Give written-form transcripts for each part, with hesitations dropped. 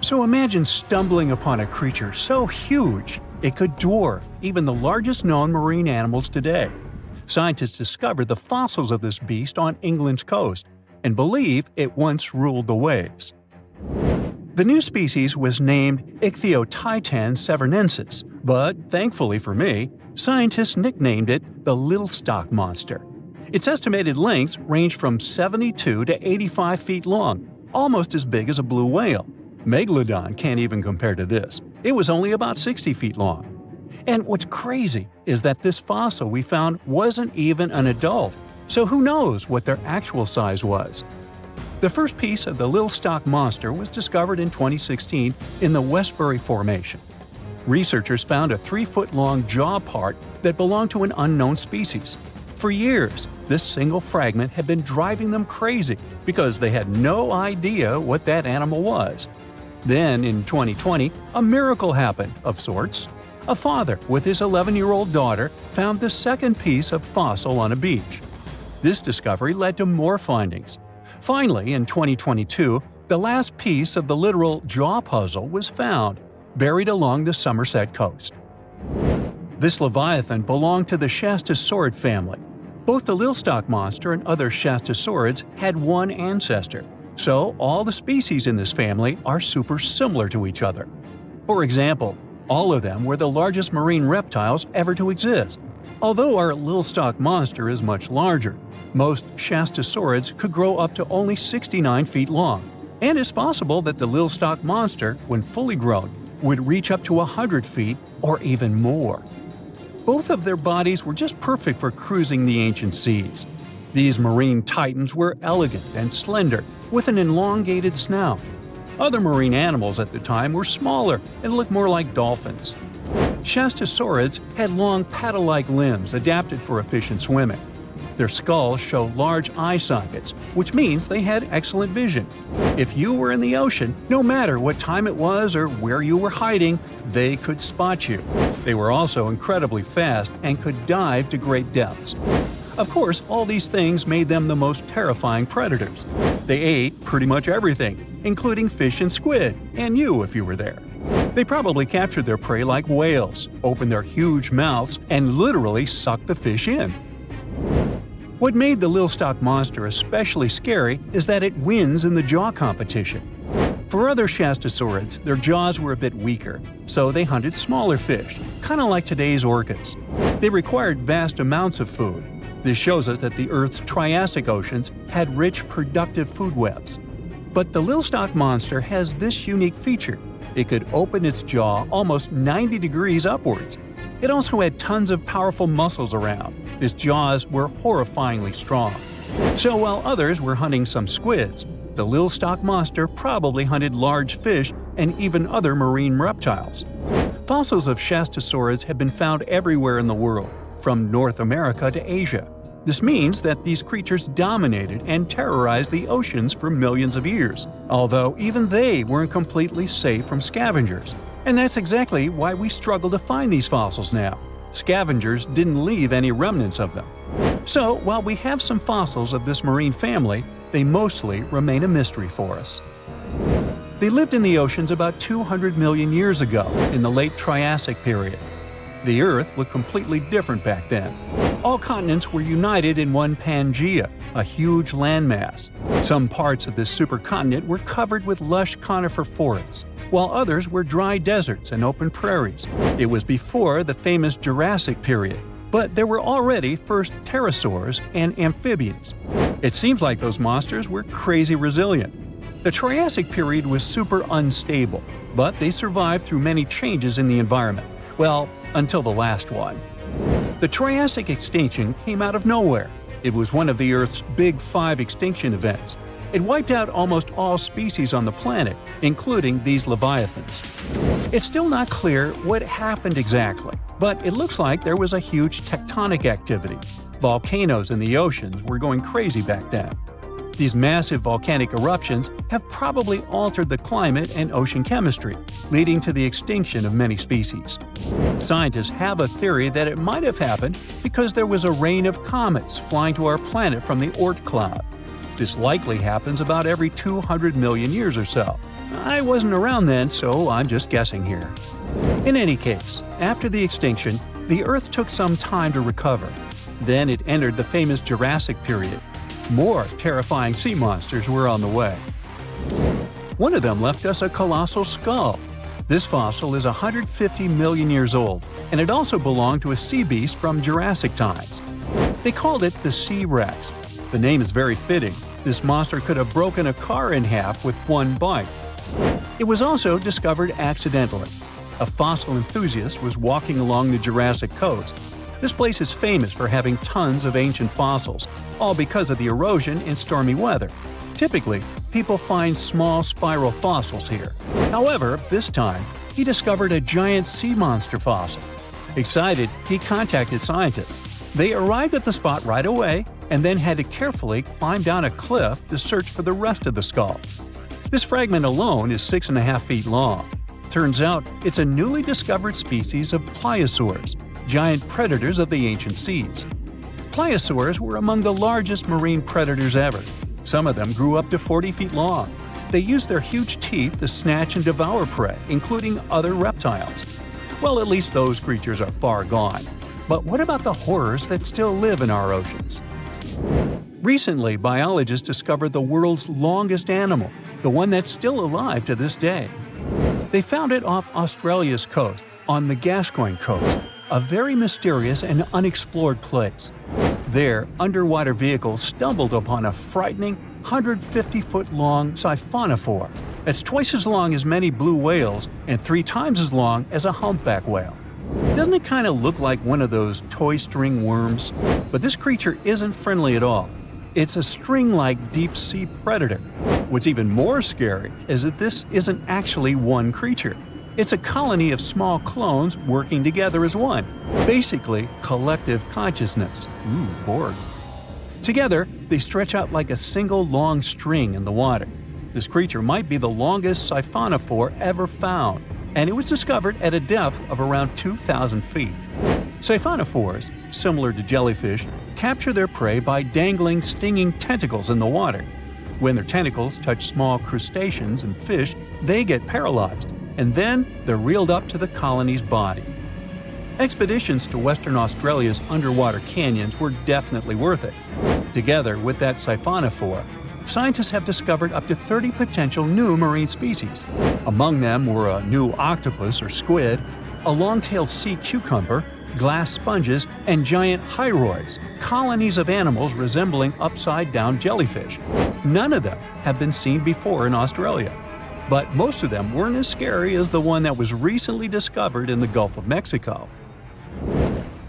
So imagine stumbling upon a creature so huge it could dwarf even the largest known marine animals today. Scientists discovered the fossils of this beast on England's coast and believe it once ruled the waves. The new species was named Ichthyotitan severnensis, but thankfully for me, scientists nicknamed it the little stock monster. Its estimated lengths range from 72 to 85 feet long, almost as big as a blue whale. Megalodon can't even compare to this. It was only about 60 feet long. And what's crazy is that this fossil we found wasn't even an adult, so who knows what their actual size was. The first piece of the little stock monster was discovered in 2016 in the Westbury Formation. Researchers found a 3-foot-long jaw part that belonged to an unknown species. For years, this single fragment had been driving them crazy because they had no idea what that animal was. Then, in 2020, a miracle happened, of sorts. A father with his 11-year-old daughter found the second piece of fossil on a beach. This discovery led to more findings. Finally, in 2022, the last piece of the literal jaw puzzle was found, buried along the Somerset coast. This leviathan belonged to the shastosaurid family. Both the little stock monster and other shastosaurids had one ancestor, so all the species in this family are super similar to each other. For example, all of them were the largest marine reptiles ever to exist. Although our little stock monster is much larger, most shastosaurids could grow up to only 69 feet long, and it's possible that the little stock monster, when fully grown, would reach up to 100 feet or even more. Both of their bodies were just perfect for cruising the ancient seas. These marine titans were elegant and slender, with an elongated snout. Other marine animals at the time were smaller and looked more like dolphins. Shastosaurids had long paddle-like limbs adapted for efficient swimming. Their skulls show large eye sockets, which means they had excellent vision. If you were in the ocean, no matter what time it was or where you were hiding, they could spot you. They were also incredibly fast and could dive to great depths. Of course, all these things made them the most terrifying predators. They ate pretty much everything, including fish and squid, and you if you were there. They probably captured their prey like whales, opened their huge mouths, and literally sucked the fish in. What made the little stock monster especially scary is that it wins in the jaw competition. For other shastosaurids, their jaws were a bit weaker, so they hunted smaller fish, kind of like today's orcas. They required vast amounts of food. This shows us that the Earth's Triassic oceans had rich, productive food webs. But the little stock monster has this unique feature. It could open its jaw almost 90 degrees upwards. It also had tons of powerful muscles around. Its jaws were horrifyingly strong. So while others were hunting some squids, the little stock monster probably hunted large fish and even other marine reptiles. Fossils of shastosaurids have been found everywhere in the world, from North America to Asia. This means that these creatures dominated and terrorized the oceans for millions of years, although even they weren't completely safe from scavengers. And that's exactly why we struggle to find these fossils now. Scavengers didn't leave any remnants of them. So, while we have some fossils of this marine family, they mostly remain a mystery for us. They lived in the oceans about 200 million years ago, in the late Triassic period. The Earth looked completely different back then. All continents were united in one Pangaea, a huge landmass. Some parts of this supercontinent were covered with lush conifer forests, while others were dry deserts and open prairies. It was before the famous Jurassic period, but there were already first pterosaurs and amphibians. It seems like those monsters were crazy resilient. The Triassic period was super unstable, but they survived through many changes in the environment. Well, until the last one. The Triassic extinction came out of nowhere. It was one of the Earth's big 5 extinction events. It wiped out almost all species on the planet, including these leviathans. It's still not clear what happened exactly, but it looks like there was a huge tectonic activity. Volcanoes in the oceans were going crazy back then. These massive volcanic eruptions have probably altered the climate and ocean chemistry, leading to the extinction of many species. Scientists have a theory that it might have happened because there was a rain of comets flying to our planet from the Oort cloud. This likely happens about every 200 million years or so. I wasn't around then, so I'm just guessing here. In any case, after the extinction, the Earth took some time to recover. Then it entered the famous Jurassic period. More terrifying sea monsters were on the way. One of them left us a colossal skull. This fossil is 150 million years old, and it also belonged to a sea beast from Jurassic times. They called it the Sea Rex. The name is very fitting. This monster could have broken a car in half with one bite. It was also discovered accidentally. A fossil enthusiast was walking along the Jurassic coast. This place is famous for having tons of ancient fossils, all because of the erosion in stormy weather. Typically, people find small spiral fossils here. However, this time, he discovered a giant sea monster fossil. Excited, he contacted scientists. They arrived at the spot right away and then had to carefully climb down a cliff to search for the rest of the skull. This fragment alone is 6.5 feet long. Turns out, it's a newly discovered species of pliosaurs, giant predators of the ancient seas. Pliosaurs were among the largest marine predators ever. Some of them grew up to 40 feet long. They used their huge teeth to snatch and devour prey, including other reptiles. Well, at least those creatures are far gone. But what about the horrors that still live in our oceans? Recently, biologists discovered the world's longest animal, the one that's still alive to this day. They found it off Australia's coast, on the Gascoyne coast, a very mysterious and unexplored place. There, underwater vehicles stumbled upon a frightening 150-foot-long siphonophore that's twice as long as many blue whales and 3 times as long as a humpback whale. Doesn't it kind of look like one of those toy string worms? But this creature isn't friendly at all. It's a string-like deep-sea predator. What's even more scary is that this isn't actually one creature. It's a colony of small clones working together as one. Basically, collective consciousness. Ooh, Borg. Together, they stretch out like a single long string in the water. This creature might be the longest siphonophore ever found, and it was discovered at a depth of around 2,000 feet. Siphonophores, similar to jellyfish, capture their prey by dangling stinging tentacles in the water. When their tentacles touch small crustaceans and fish, they get paralyzed, and then they're reeled up to the colony's body. Expeditions to Western Australia's underwater canyons were definitely worth it. Together with that siphonophore, scientists have discovered up to 30 potential new marine species. Among them were a new octopus or squid, a long-tailed sea cucumber, glass sponges, and giant hyroids, colonies of animals resembling upside-down jellyfish. None of them have been seen before in Australia. But most of them weren't as scary as the one that was recently discovered in the Gulf of Mexico.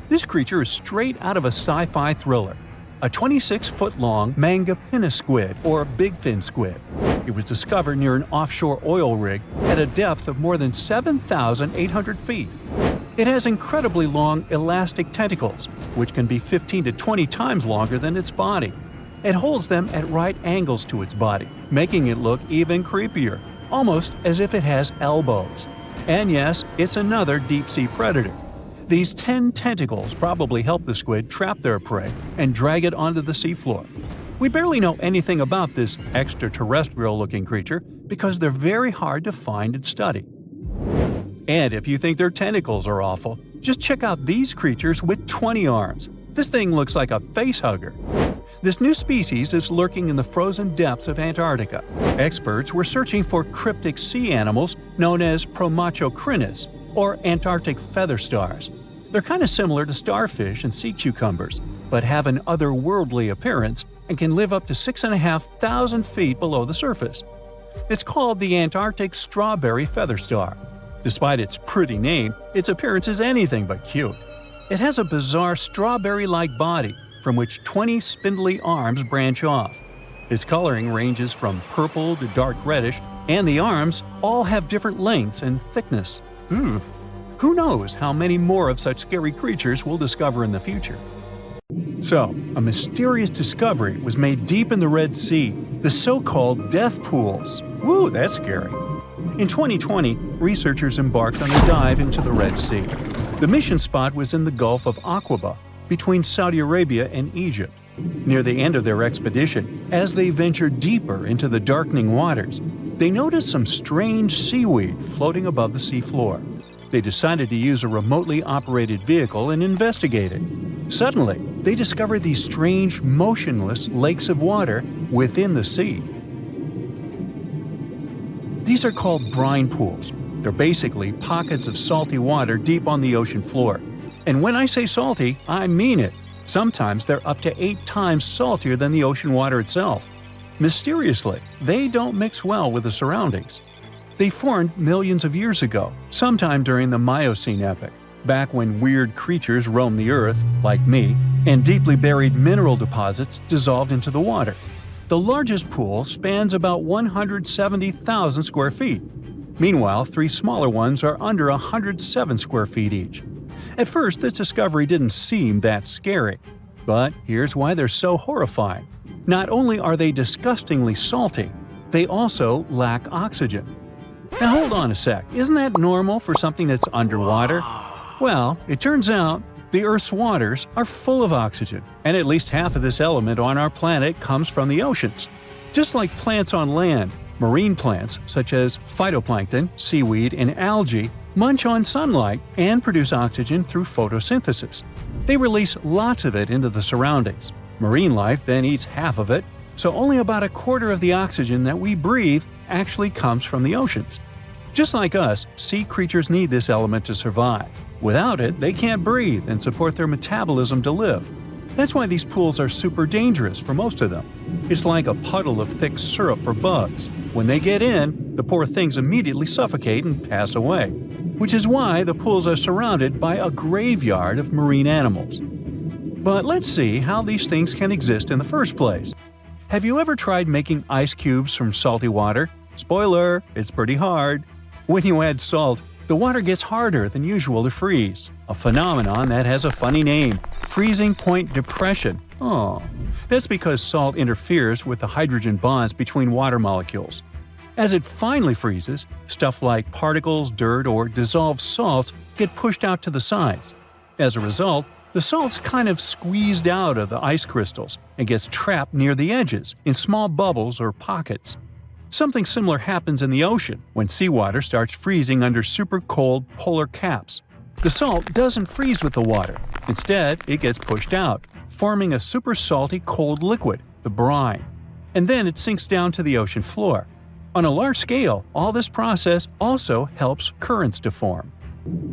This creature is straight out of a sci-fi thriller, a 26-foot-long mangapinna squid or bigfin squid. It was discovered near an offshore oil rig at a depth of more than 7,800 feet. It has incredibly long elastic tentacles, which can be 15 to 20 times longer than its body. It holds them at right angles to its body, making it look even creepier, almost as if it has elbows. And yes, it's another deep-sea predator. These 10 tentacles probably help the squid trap their prey and drag it onto the seafloor. We barely know anything about this extraterrestrial-looking creature because they're very hard to find and study. And if you think their tentacles are awful, just check out these creatures with 20 arms. This thing looks like a facehugger. This new species is lurking in the frozen depths of Antarctica. Experts were searching for cryptic sea animals known as Promachocrinis, or Antarctic feather stars. They're kind of similar to starfish and sea cucumbers, but have an otherworldly appearance and can live up to 6,500 feet below the surface. It's called the Antarctic strawberry feather star. Despite its pretty name, its appearance is anything but cute. It has a bizarre strawberry-like body from which 20 spindly arms branch off. Its coloring ranges from purple to dark reddish, and the arms all have different lengths and thickness. Ooh. Who knows how many more of such scary creatures we'll discover in the future? So, a mysterious discovery was made deep in the Red Sea, the so-called death pools. Woo, that's scary. In 2020, researchers embarked on a dive into the Red Sea. The mission spot was in the Gulf of Aqaba, between Saudi Arabia and Egypt. Near the end of their expedition, as they ventured deeper into the darkening waters, They noticed some strange seaweed floating above the seafloor. They decided to use a remotely operated vehicle and investigate it. Suddenly, they discovered these strange, motionless lakes of water within the sea. These are called brine pools. They're basically pockets of salty water deep on the ocean floor. And when I say salty, I mean it. Sometimes they're up to 8 times saltier than the ocean water itself. Mysteriously, they don't mix well with the surroundings. They formed millions of years ago, sometime during the Miocene epoch, back when weird creatures roamed the earth, like me, and deeply buried mineral deposits dissolved into the water. The largest pool spans about 170,000 square feet. Meanwhile, 3 smaller ones are under 107 square feet each. At first, this discovery didn't seem that scary. But here's why they're so horrifying. Not only are they disgustingly salty, they also lack oxygen. Now hold on a sec, isn't that normal for something that's underwater? Well, it turns out the Earth's waters are full of oxygen, and at least half of this element on our planet comes from the oceans. Just like plants on land, marine plants such as phytoplankton, seaweed, and algae munch on sunlight and produce oxygen through photosynthesis. They release lots of it into the surroundings. Marine life then eats half of it, so only about a quarter of the oxygen that we breathe actually comes from the oceans. Just like us, sea creatures need this element to survive. Without it, they can't breathe and support their metabolism to live. That's why these pools are super dangerous for most of them. It's like a puddle of thick syrup for bugs. When they get in, the poor things immediately suffocate and pass away. Which is why the pools are surrounded by a graveyard of marine animals. But let's see how these things can exist in the first place. Have you ever tried making ice cubes from salty water? Spoiler, it's pretty hard. When you add salt, the water gets harder than usual to freeze, a phenomenon that has a funny name, freezing point depression. Oh, that's because salt interferes with the hydrogen bonds between water molecules. As it finally freezes, stuff like particles, dirt, or dissolved salts get pushed out to the sides. As a result, the salt's kind of squeezed out of the ice crystals and gets trapped near the edges in small bubbles or pockets. Something similar happens in the ocean when seawater starts freezing under super cold polar caps. The salt doesn't freeze with the water. Instead, it gets pushed out, forming a super salty cold liquid, the brine. And then it sinks down to the ocean floor. On a large scale, all this process also helps currents to form.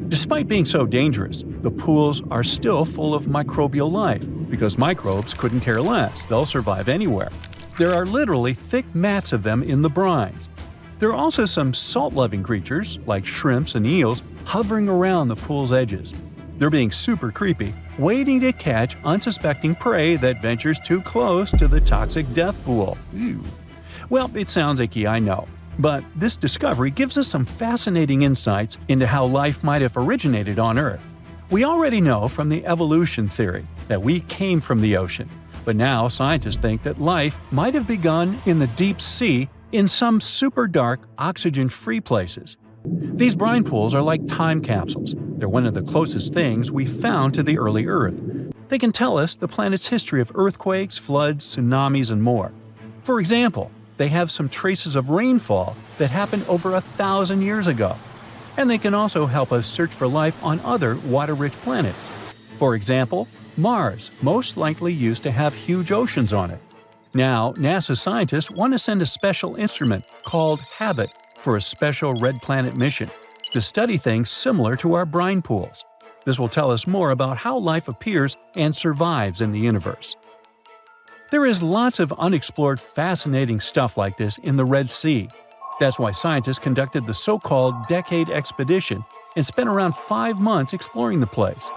Despite being so dangerous, the pools are still full of microbial life, because microbes couldn't care less, they'll survive anywhere. There are literally thick mats of them in the brines. There are also some salt-loving creatures, like shrimps and eels, hovering around the pool's edges. They're being super creepy, waiting to catch unsuspecting prey that ventures too close to the toxic death pool. Ew. Well, it sounds icky, I know. But this discovery gives us some fascinating insights into how life might have originated on Earth. We already know from the evolution theory that we came from the ocean, but now scientists think that life might have begun in the deep sea in some super dark, oxygen-free places. These brine pools are like time capsules. They're one of the closest things we've found to the early Earth. They can tell us the planet's history of earthquakes, floods, tsunamis, and more. For example, they have some traces of rainfall that happened over 1,000 years ago. And they can also help us search for life on other water-rich planets. For example, Mars most likely used to have huge oceans on it. Now, NASA scientists want to send a special instrument called HABIT for a special red planet mission to study things similar to our brine pools. This will tell us more about how life appears and survives in the universe. There is lots of unexplored fascinating stuff like this in the Red Sea. That's why scientists conducted the so-called Decade Expedition and spent around 5 months exploring the place.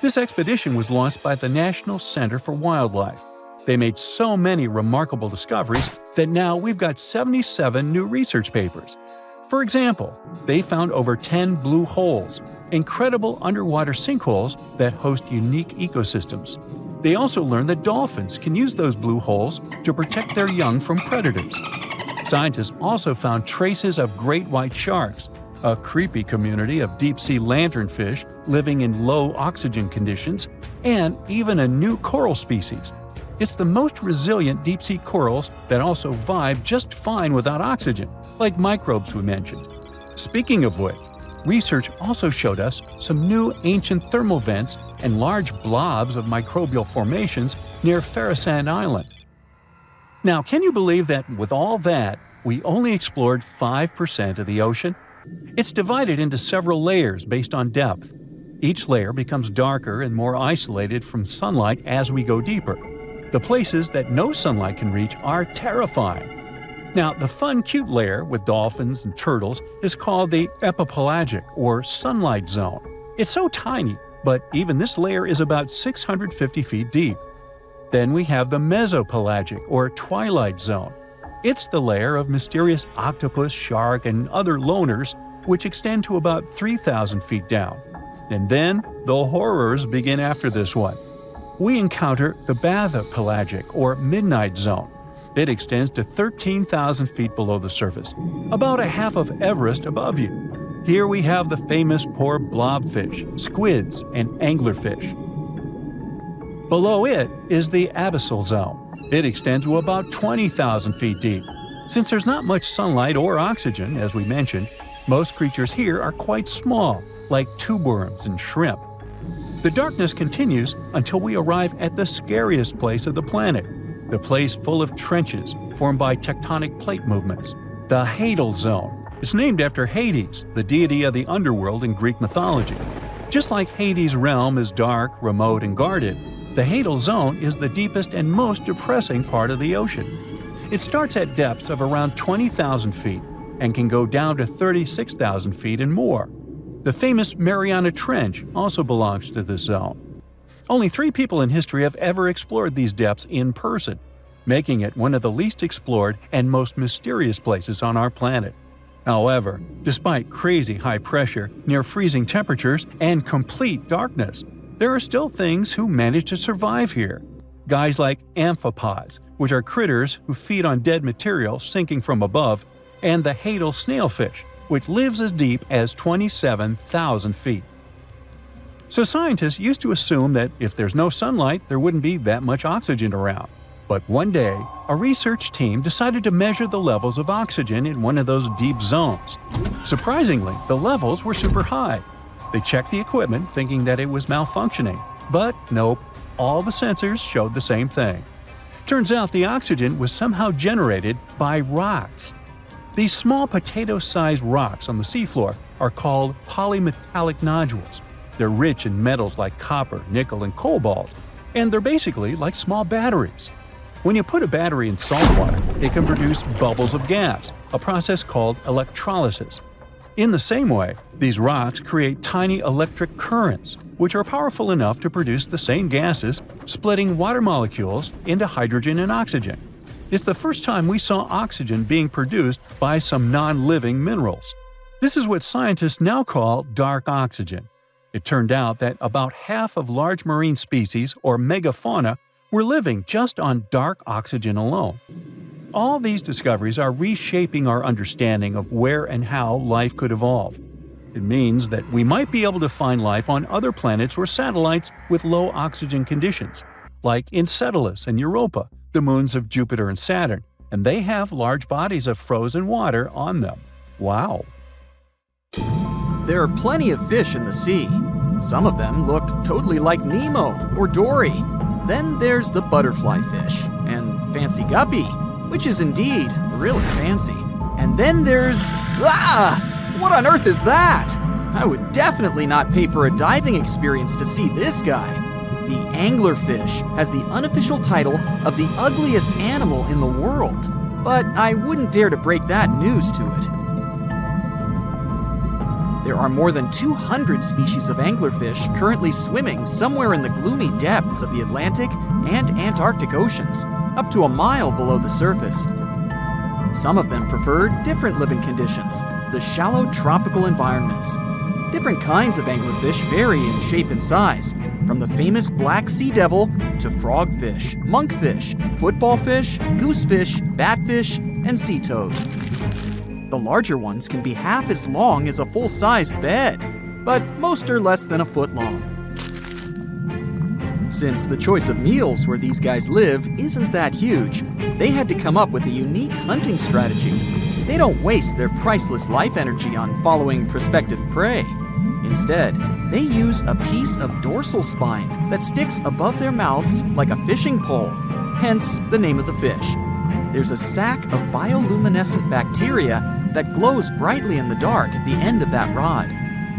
This expedition was launched by the National Center for Wildlife. They made so many remarkable discoveries that now we've got 77 new research papers. For example, they found over 10 blue holes, incredible underwater sinkholes that host unique ecosystems. They also learned that dolphins can use those blue holes to protect their young from predators. Scientists also found traces of great white sharks, a creepy community of deep-sea lanternfish living in low oxygen conditions, and even a new coral species. It's the most resilient deep-sea corals that also vibe just fine without oxygen. like microbes we mentioned. Speaking of which, research also showed us some new ancient thermal vents and large blobs of microbial formations near Fearsome Island. Now, can you believe that with all that, we only explored 5% of the ocean? It's divided into several layers based on depth. Each layer becomes darker and more isolated from sunlight as we go deeper. The places that no sunlight can reach are terrifying. Now, the fun, cute layer with dolphins and turtles is called the epipelagic or sunlight zone. It's so tiny, but even this layer is about 650 feet deep. Then we have the mesopelagic or twilight zone. It's the layer of mysterious octopus, shark, and other loners, which extend to about 3,000 feet down. And then the horrors begin after this one. We encounter the bathypelagic or midnight zone. It extends to 13,000 feet below the surface, about a half of Everest above you. Here we have the famous poor blobfish, squids, and anglerfish. Below it is the abyssal zone. It extends to about 20,000 feet deep. Since there's not much sunlight or oxygen, as we mentioned, most creatures here are quite small, like tube worms and shrimp. The darkness continues until we arrive at the scariest place of the planet, the place full of trenches formed by tectonic plate movements, the Hadal Zone. It's named after Hades, the deity of the underworld in Greek mythology. Just like Hades' realm is dark, remote, and guarded, the Hadal Zone is the deepest and most depressing part of the ocean. It starts at depths of around 20,000 feet and can go down to 36,000 feet and more. The famous Mariana Trench also belongs to this zone. Only 3 people in history have ever explored these depths in person, making it one of the least explored and most mysterious places on our planet. However, despite crazy high pressure, near freezing temperatures, and complete darkness, there are still things who manage to survive here. Guys like amphipods, which are critters who feed on dead material sinking from above, and the Hadal snailfish, which lives as deep as 27,000 feet. So scientists used to assume that if there's no sunlight, there wouldn't be that much oxygen around. But one day, a research team decided to measure the levels of oxygen in one of those deep zones. Surprisingly, the levels were super high. They checked the equipment thinking that it was malfunctioning, but nope, all the sensors showed the same thing. Turns out the oxygen was somehow generated by rocks. These small potato-sized rocks on the seafloor are called polymetallic nodules. They're rich in metals like copper, nickel, and cobalt, and they're basically like small batteries. When you put a battery in salt water, it can produce bubbles of gas, a process called electrolysis. In the same way, these rocks create tiny electric currents, which are powerful enough to produce the same gases, splitting water molecules into hydrogen and oxygen. It's the first time we saw oxygen being produced by some non-living minerals. This is what scientists now call dark oxygen. It turned out that about half of large marine species, or megafauna, were living just on dark oxygen alone. All these discoveries are reshaping our understanding of where and how life could evolve. It means that we might be able to find life on other planets or satellites with low oxygen conditions, like Enceladus and Europa, the moons of Jupiter and Saturn, and they have large bodies of frozen water on them. Wow! There are plenty of fish in the sea. Some of them look totally like Nemo or Dory. Then there's the butterfly fish and fancy guppy, which is indeed really fancy. And then there's… What on earth is that? I would definitely not pay for a diving experience to see this guy. The anglerfish has the unofficial title of the ugliest animal in the world, but I wouldn't dare to break that news to it. There are more than 200 species of anglerfish currently swimming somewhere in the gloomy depths of the Atlantic and Antarctic Oceans, up to a mile below the surface. Some of them prefer different living conditions, the shallow tropical environments. Different kinds of anglerfish vary in shape and size, from the famous black sea devil to frogfish, monkfish, footballfish, goosefish, batfish, and sea toad. The larger ones can be half as long as a full-sized bed, but most are less than a foot long. Since the choice of meals where these guys live isn't that huge, they had to come up with a unique hunting strategy. They don't waste their priceless life energy on following prospective prey. Instead, they use a piece of dorsal spine that sticks above their mouths like a fishing pole, hence the name of the fish. There's a sac of bioluminescent bacteria that glows brightly in the dark at the end of that rod.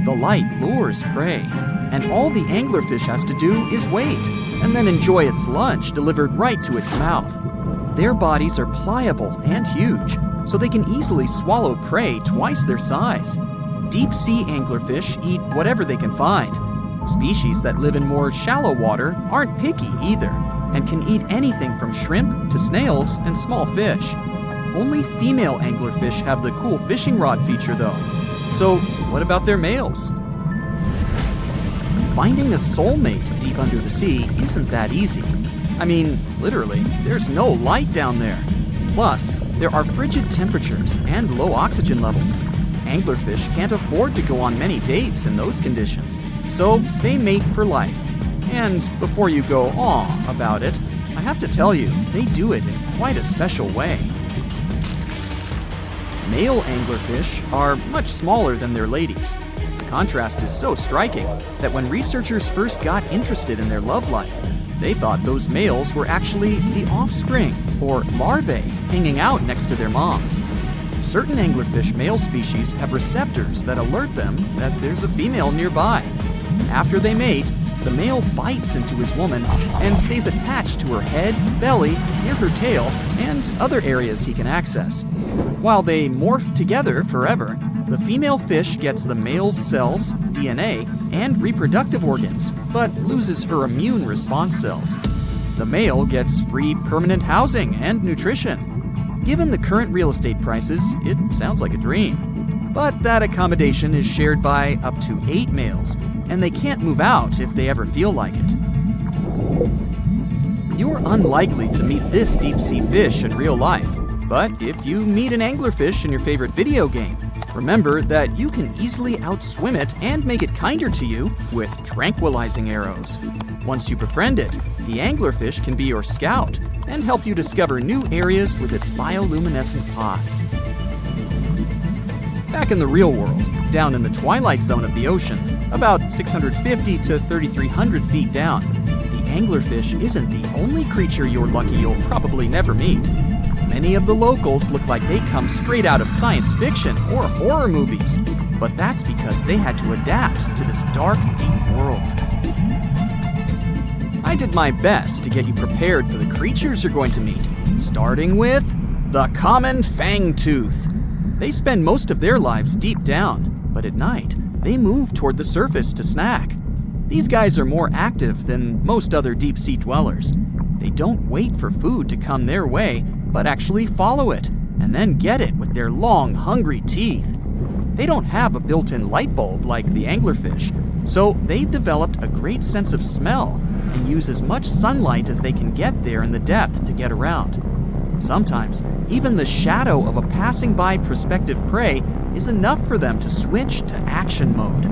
The light lures prey, and all the anglerfish has to do is wait, and then enjoy its lunch delivered right to its mouth. Their bodies are pliable and huge, so they can easily swallow prey twice their size. Deep-sea anglerfish eat whatever they can find. Species that live in more shallow water aren't picky either, and can eat anything from shrimp to snails and small fish. Only female anglerfish have the cool fishing rod feature though. So what about their males? Finding a soulmate deep under the sea isn't that easy. I mean, literally, there's no light down there. Plus, there are frigid temperatures and low oxygen levels. Anglerfish can't afford to go on many dates in those conditions, so they mate for life. And before you go aw about it, I have to tell you, they do it in quite a special way. Male anglerfish are much smaller than their ladies. The contrast is so striking that when researchers first got interested in their love life, they thought those males were actually the offspring, or larvae, hanging out next to their moms. Certain anglerfish male species have receptors that alert them that there's a female nearby. After they mate, the male bites into his woman and stays attached to her head, belly, near her tail, and other areas he can access. While they morph together forever, the female fish gets the male's cells, DNA, and reproductive organs, but loses her immune response cells. The male gets free permanent housing and nutrition. Given the current real estate prices, it sounds like a dream. But that accommodation is shared by up to 8 males, and they can't move out if they ever feel like it. You're unlikely to meet this deep-sea fish in real life, but if you meet an anglerfish in your favorite video game, remember that you can easily outswim it and make it kinder to you with tranquilizing arrows. Once you befriend it, the anglerfish can be your scout and help you discover new areas with its bioluminescent pods. Back in the real world, down in the twilight zone of the ocean, about 650 to 3,300 feet down, the anglerfish isn't the only creature you're lucky you'll probably never meet. Many of the locals look like they come straight out of science fiction or horror movies, but that's because they had to adapt to this dark, deep world. I did my best to get you prepared for the creatures you're going to meet, starting with the common fangtooth. They spend most of their lives deep down, but at night, they move toward the surface to snack. These guys are more active than most other deep-sea dwellers. They don't wait for food to come their way, but actually follow it, and then get it with their long, hungry teeth. They don't have a built-in light bulb like the anglerfish, so they've developed a great sense of smell and use as much sunlight as they can get there in the depth to get around. Sometimes, even the shadow of a passing by prospective prey is enough for them to switch to action mode.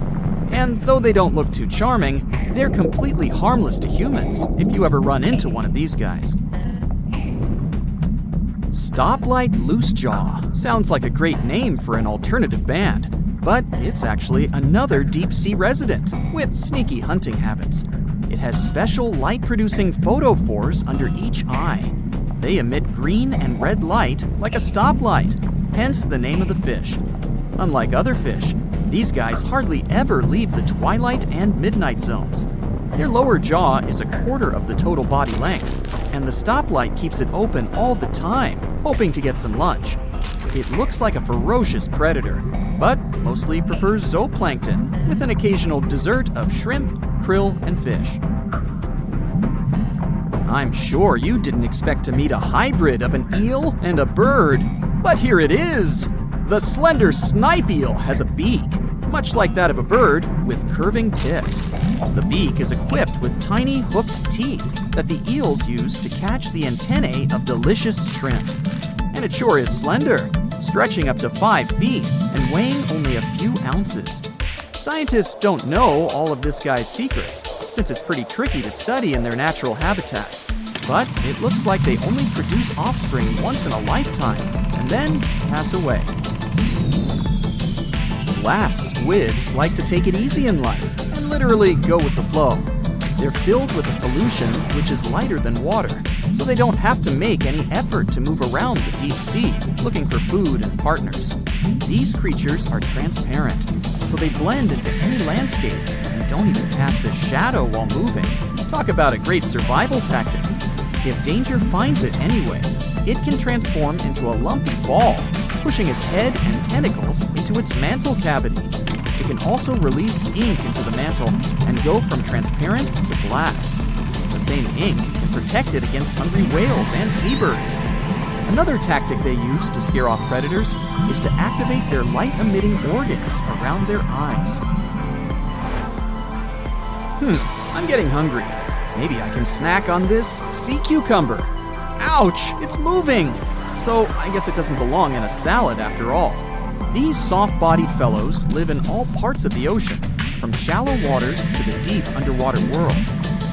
And though they don't look too charming, they're completely harmless to humans if you ever run into one of these guys. Stoplight Loosejaw sounds like a great name for an alternative band, but it's actually another deep-sea resident with sneaky hunting habits. It has special light-producing photophores under each eye. They emit green and red light like a stoplight, hence the name of the fish. Unlike other fish, these guys hardly ever leave the twilight and midnight zones. Their lower jaw is a quarter of the total body length, and the stoplight keeps it open all the time, hoping to get some lunch. It looks like a ferocious predator, but mostly prefers zooplankton, with an occasional dessert of shrimp, krill, and fish. I'm sure you didn't expect to meet a hybrid of an eel and a bird, but here it is! The slender snipe eel has a beak, much like that of a bird, with curving tips. The beak is equipped with tiny hooked teeth that the eels use to catch the antennae of delicious shrimp. And it sure is slender, stretching up to 5 feet and weighing only a few ounces. Scientists don't know all of this guy's secrets, since it's pretty tricky to study in their natural habitat. But it looks like they only produce offspring once in a lifetime and then pass away. Glass squids like to take it easy in life and literally go with the flow. They're filled with a solution which is lighter than water, so they don't have to make any effort to move around the deep sea looking for food and partners. These creatures are transparent, so they blend into any landscape and don't even cast a shadow while moving. Talk about a great survival tactic. If danger finds it anyway, it can transform into a lumpy ball, pushing its head and tentacles into its mantle cavity. It can also release ink into the mantle and go from transparent to black. The same ink can protect it against hungry whales and seabirds. Another tactic they use to scare off predators is to activate their light-emitting organs around their eyes. I'm getting hungry. Maybe I can snack on this sea cucumber. Ouch, it's moving! So I guess it doesn't belong in a salad after all. These soft-bodied fellows live in all parts of the ocean, from shallow waters to the deep underwater world.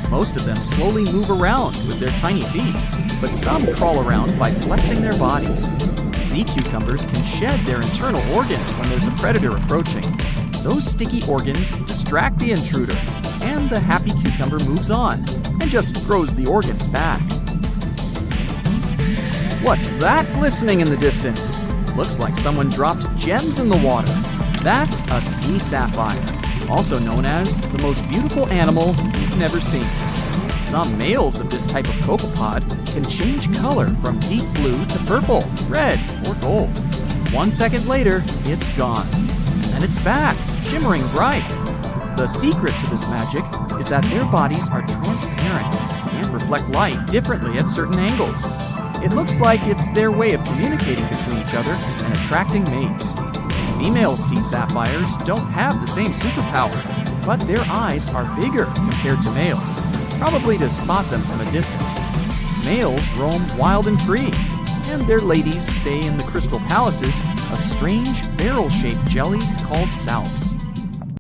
Most of them slowly move around with their tiny feet, but some crawl around by flexing their bodies. Sea cucumbers can shed their internal organs when there's a predator approaching. Those sticky organs distract the intruder, and the happy cucumber moves on and just grows the organs back. What's that glistening in the distance? Looks like someone dropped gems in the water. That's a sea sapphire, also known as the most beautiful animal you've never seen. Some males of this type of copepod can change color from deep blue to purple, red, or gold. 1 second later, it's gone. And it's back, shimmering bright. The secret to this magic is that their bodies are transparent and reflect light differently at certain angles. It looks like it's their way of communicating between each other and attracting mates. Female sea sapphires don't have the same superpower, but their eyes are bigger compared to males, probably to spot them from a distance. Males roam wild and free, and their ladies stay in the crystal palaces of strange barrel-shaped jellies called salps.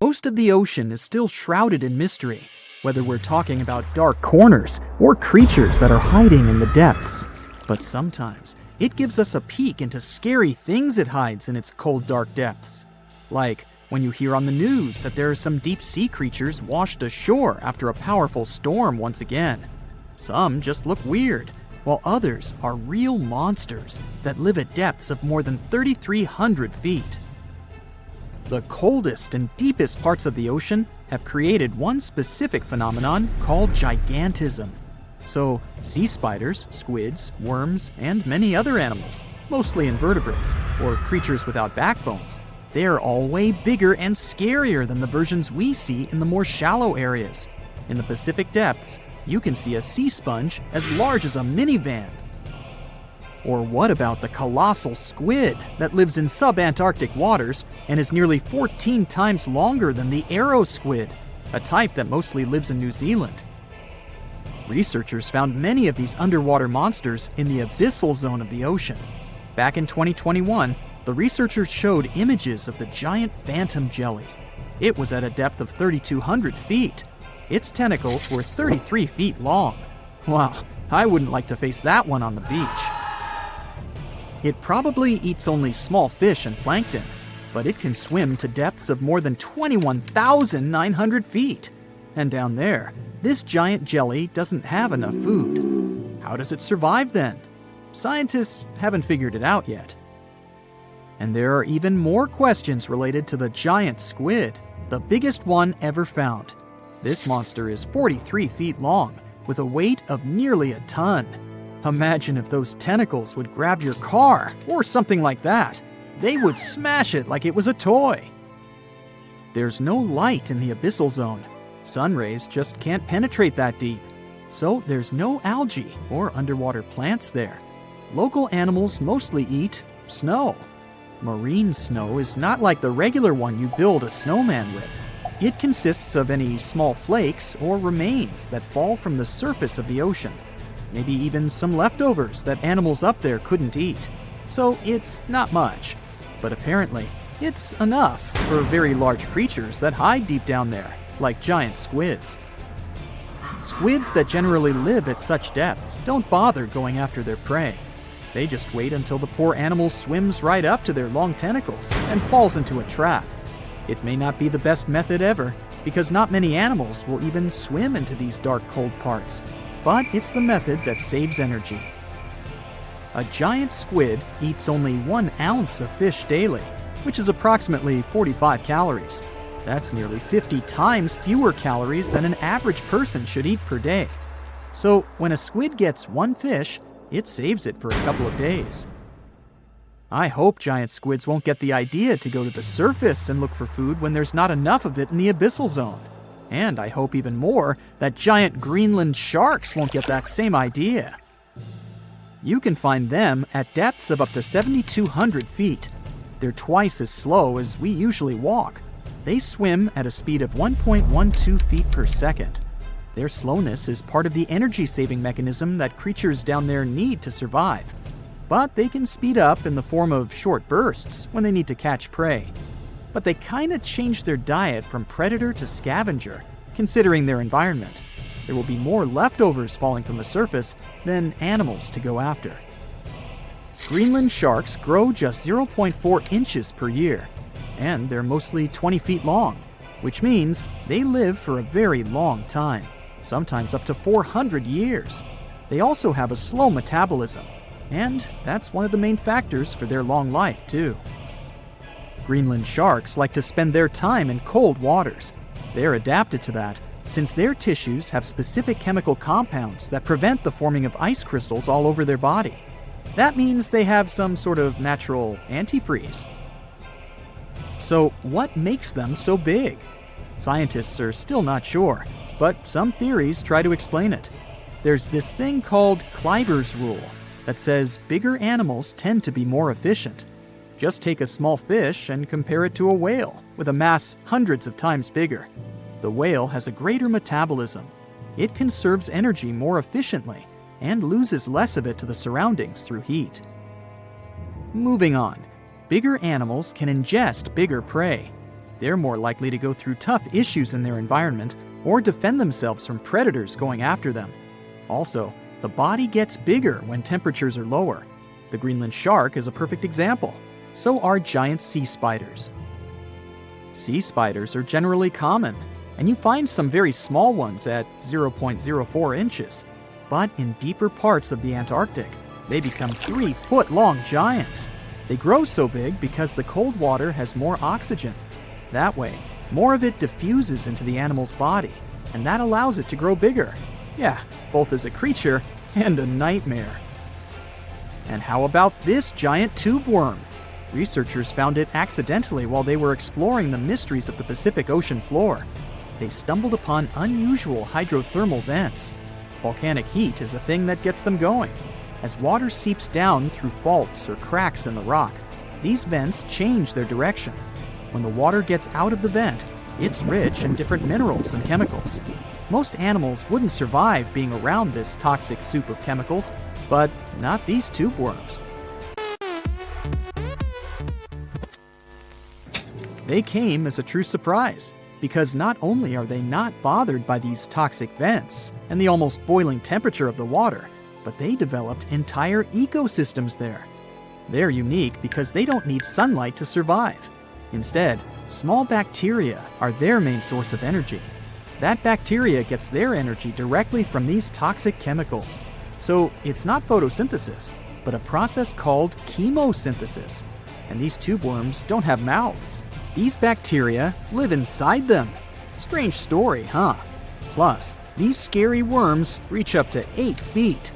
Most of the ocean is still shrouded in mystery, whether we're talking about dark corners or creatures that are hiding in the depths. But sometimes it gives us a peek into scary things it hides in its cold, dark depths. Like when you hear on the news that there are some deep sea creatures washed ashore after a powerful storm once again. Some just look weird, while others are real monsters that live at depths of more than 3,300 feet. The coldest and deepest parts of the ocean have created one specific phenomenon called gigantism. So, sea spiders, squids, worms, and many other animals, mostly invertebrates, or creatures without backbones, they're all way bigger and scarier than the versions we see in the more shallow areas. In the Pacific depths, you can see a sea sponge as large as a minivan. Or what about the colossal squid that lives in sub-Antarctic waters and is nearly 14 times longer than the arrow squid, a type that mostly lives in New Zealand? Researchers found many of these underwater monsters in the abyssal zone of the ocean. Back in 2021, the researchers showed images of the giant phantom jelly. It was at a depth of 3,200 feet. Its tentacles were 33 feet long. Wow, I wouldn't like to face that one on the beach. It probably eats only small fish and plankton, but it can swim to depths of more than 21,900 feet. And down there, this giant jelly doesn't have enough food. How does it survive then? Scientists haven't figured it out yet. And there are even more questions related to the giant squid, the biggest one ever found. This monster is 43 feet long, with a weight of nearly a ton. Imagine if those tentacles would grab your car, or something like that. They would smash it like it was a toy. There's no light in the abyssal zone. Sun rays just can't penetrate that deep. So there's no algae or underwater plants there. Local animals mostly eat snow. Marine snow is not like the regular one you build a snowman with. It consists of any small flakes or remains that fall from the surface of the ocean. Maybe even some leftovers that animals up there couldn't eat. So it's not much. But apparently, it's enough for very large creatures that hide deep down there, like giant squids. Squids that generally live at such depths don't bother going after their prey. They just wait until the poor animal swims right up to their long tentacles and falls into a trap. It may not be the best method ever, because not many animals will even swim into these dark, cold parts. But it's the method that saves energy. A giant squid eats only 1 ounce of fish daily, which is approximately 45 calories. That's nearly 50 times fewer calories than an average person should eat per day. So when a squid gets 1 fish, it saves it for a couple of days. I hope giant squids won't get the idea to go to the surface and look for food when there's not enough of it in the abyssal zone. And I hope even more that giant Greenland sharks won't get that same idea. You can find them at depths of up to 7,200 feet. They're twice as slow as we usually walk. They swim at a speed of 1.12 feet per second. Their slowness is part of the energy-saving mechanism that creatures down there need to survive. But they can speed up in the form of short bursts when they need to catch prey. But they kinda change their diet from predator to scavenger, considering their environment. There will be more leftovers falling from the surface than animals to go after. Greenland sharks grow just 0.4 inches per year, and they're mostly 20 feet long, which means they live for a very long time, sometimes up to 400 years. They also have a slow metabolism, and that's one of the main factors for their long life, too. Greenland sharks like to spend their time in cold waters. They're adapted to that, since their tissues have specific chemical compounds that prevent the forming of ice crystals all over their body. That means they have some sort of natural antifreeze. So what makes them so big? Scientists are still not sure, but some theories try to explain it. There's this thing called Kleiber's rule that says bigger animals tend to be more efficient. Just take a small fish and compare it to a whale with a mass hundreds of times bigger. The whale has a greater metabolism. It conserves energy more efficiently and loses less of it to the surroundings through heat. Moving on, bigger animals can ingest bigger prey. They're more likely to go through tough issues in their environment or defend themselves from predators going after them. Also, the body gets bigger when temperatures are lower. The Greenland shark is a perfect example. So are giant sea spiders. Sea spiders are generally common, and you find some very small ones at 0.04 inches. But in deeper parts of the Antarctic, they become 3-foot-long giants. They grow so big because the cold water has more oxygen. That way, more of it diffuses into the animal's body, and that allows it to grow bigger. Yeah, both as a creature and a nightmare. And how about this giant tube worm? Researchers found it accidentally while they were exploring the mysteries of the Pacific Ocean floor. They stumbled upon unusual hydrothermal vents. Volcanic heat is a thing that gets them going. As water seeps down through faults or cracks in the rock, these vents change their direction. When the water gets out of the vent, it's rich in different minerals and chemicals. Most animals wouldn't survive being around this toxic soup of chemicals, but not these tube worms. They came as a true surprise, because not only are they not bothered by these toxic vents and the almost boiling temperature of the water, but they developed entire ecosystems there. They're unique because they don't need sunlight to survive. Instead, small bacteria are their main source of energy. That bacteria gets their energy directly from these toxic chemicals. So it's not photosynthesis, but a process called chemosynthesis. And these tube worms don't have mouths. These bacteria live inside them. Strange story, huh? Plus, these scary worms reach up to 8 feet.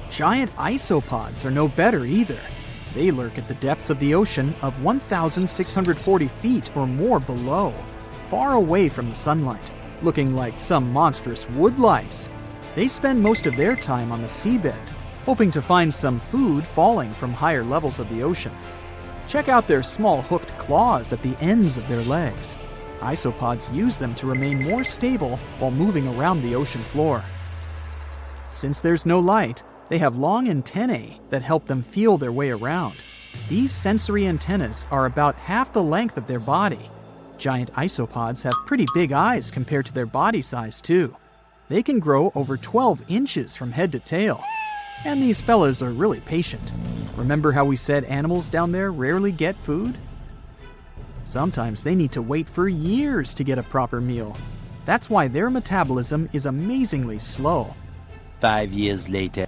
Giant isopods are no better either. They lurk at the depths of the ocean of 1,640 feet or more below, far away from the sunlight, looking like some monstrous wood lice. They spend most of their time on the seabed, hoping to find some food falling from higher levels of the ocean. Check out their small hooked claws at the ends of their legs. Isopods use them to remain more stable while moving around the ocean floor. Since there's no light, they have long antennae that help them feel their way around. These sensory antennas are about half the length of their body. Giant isopods have pretty big eyes compared to their body size, too. They can grow over 12 inches from head to tail. And these fellas are really patient. Remember how we said animals down there rarely get food? Sometimes they need to wait for years to get a proper meal. That's why their metabolism is amazingly slow. 5 years later.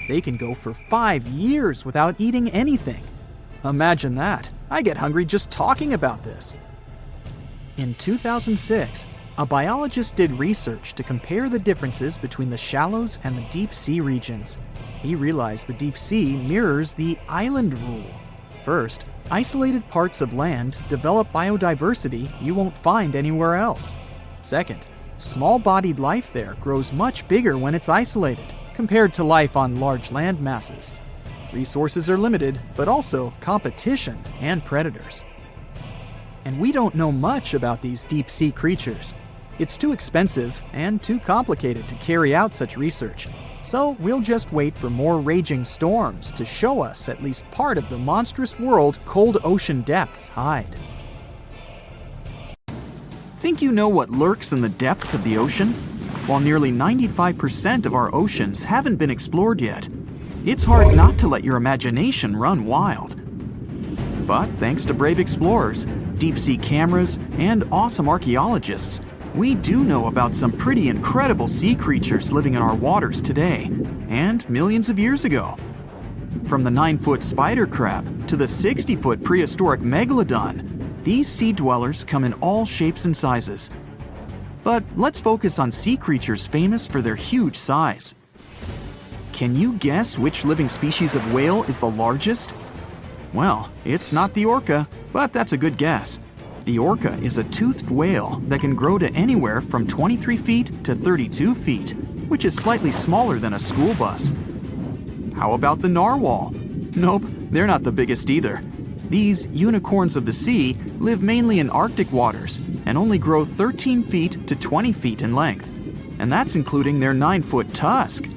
They can go for 5 years without eating anything. Imagine that. I get hungry just talking about this. In 2006, a biologist did research to compare the differences between the shallows and the deep sea regions. He realized the deep sea mirrors the island rule. First, isolated parts of land develop biodiversity you won't find anywhere else. Second, small-bodied life there grows much bigger when it's isolated, compared to life on large land masses. Resources are limited, but also competition and predators. And we don't know much about these deep-sea creatures. It's too expensive and too complicated to carry out such research, so we'll just wait for more raging storms to show us at least part of the monstrous world cold ocean depths hide. Think you know what lurks in the depths of the ocean? While nearly 95% of our oceans haven't been explored yet, it's hard not to let your imagination run wild. But thanks to brave explorers, deep-sea cameras, and awesome archaeologists, we do know about some pretty incredible sea creatures living in our waters today, and millions of years ago. From the 9-foot spider crab to the 60-foot prehistoric Megalodon, these sea dwellers come in all shapes and sizes. But let's focus on sea creatures famous for their huge size. Can you guess which living species of whale is the largest? Well, it's not the orca, but that's a good guess. The orca is a toothed whale that can grow to anywhere from 23 feet to 32 feet, which is slightly smaller than a school bus. How about the narwhal? Nope, they're not the biggest either. These unicorns of the sea live mainly in Arctic waters and only grow 13 feet to 20 feet in length, and that's including their 9-foot tusk.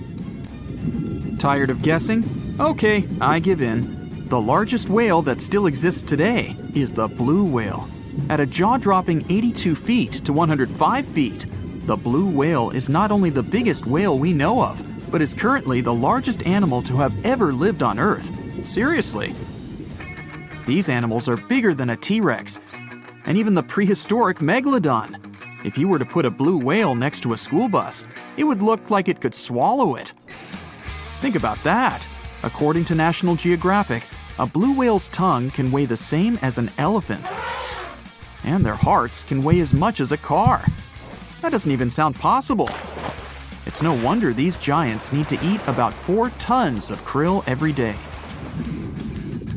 Tired of guessing? Okay, I give in. The largest whale that still exists today is the blue whale. At a jaw-dropping 82 feet to 105 feet, the blue whale is not only the biggest whale we know of, but is currently the largest animal to have ever lived on Earth. Seriously. These animals are bigger than a T-Rex, and even the prehistoric Megalodon. If you were to put a blue whale next to a school bus, it would look like it could swallow it. Think about that. According to National Geographic, a blue whale's tongue can weigh the same as an elephant. And their hearts can weigh as much as a car. That doesn't even sound possible. It's no wonder these giants need to eat about 4 tons of krill every day.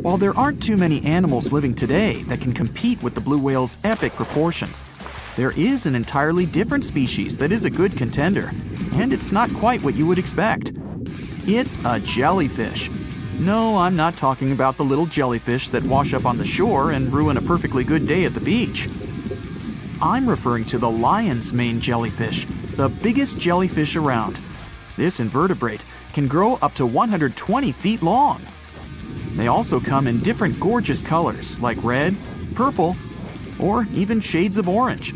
While there aren't too many animals living today that can compete with the blue whale's epic proportions, there is an entirely different species that is a good contender, and it's not quite what you would expect. It's a jellyfish. No, I'm not talking about the little jellyfish that wash up on the shore and ruin a perfectly good day at the beach. I'm referring to the lion's mane jellyfish, the biggest jellyfish around. This invertebrate can grow up to 120 feet long. They also come in different gorgeous colors like red, purple, or even shades of orange.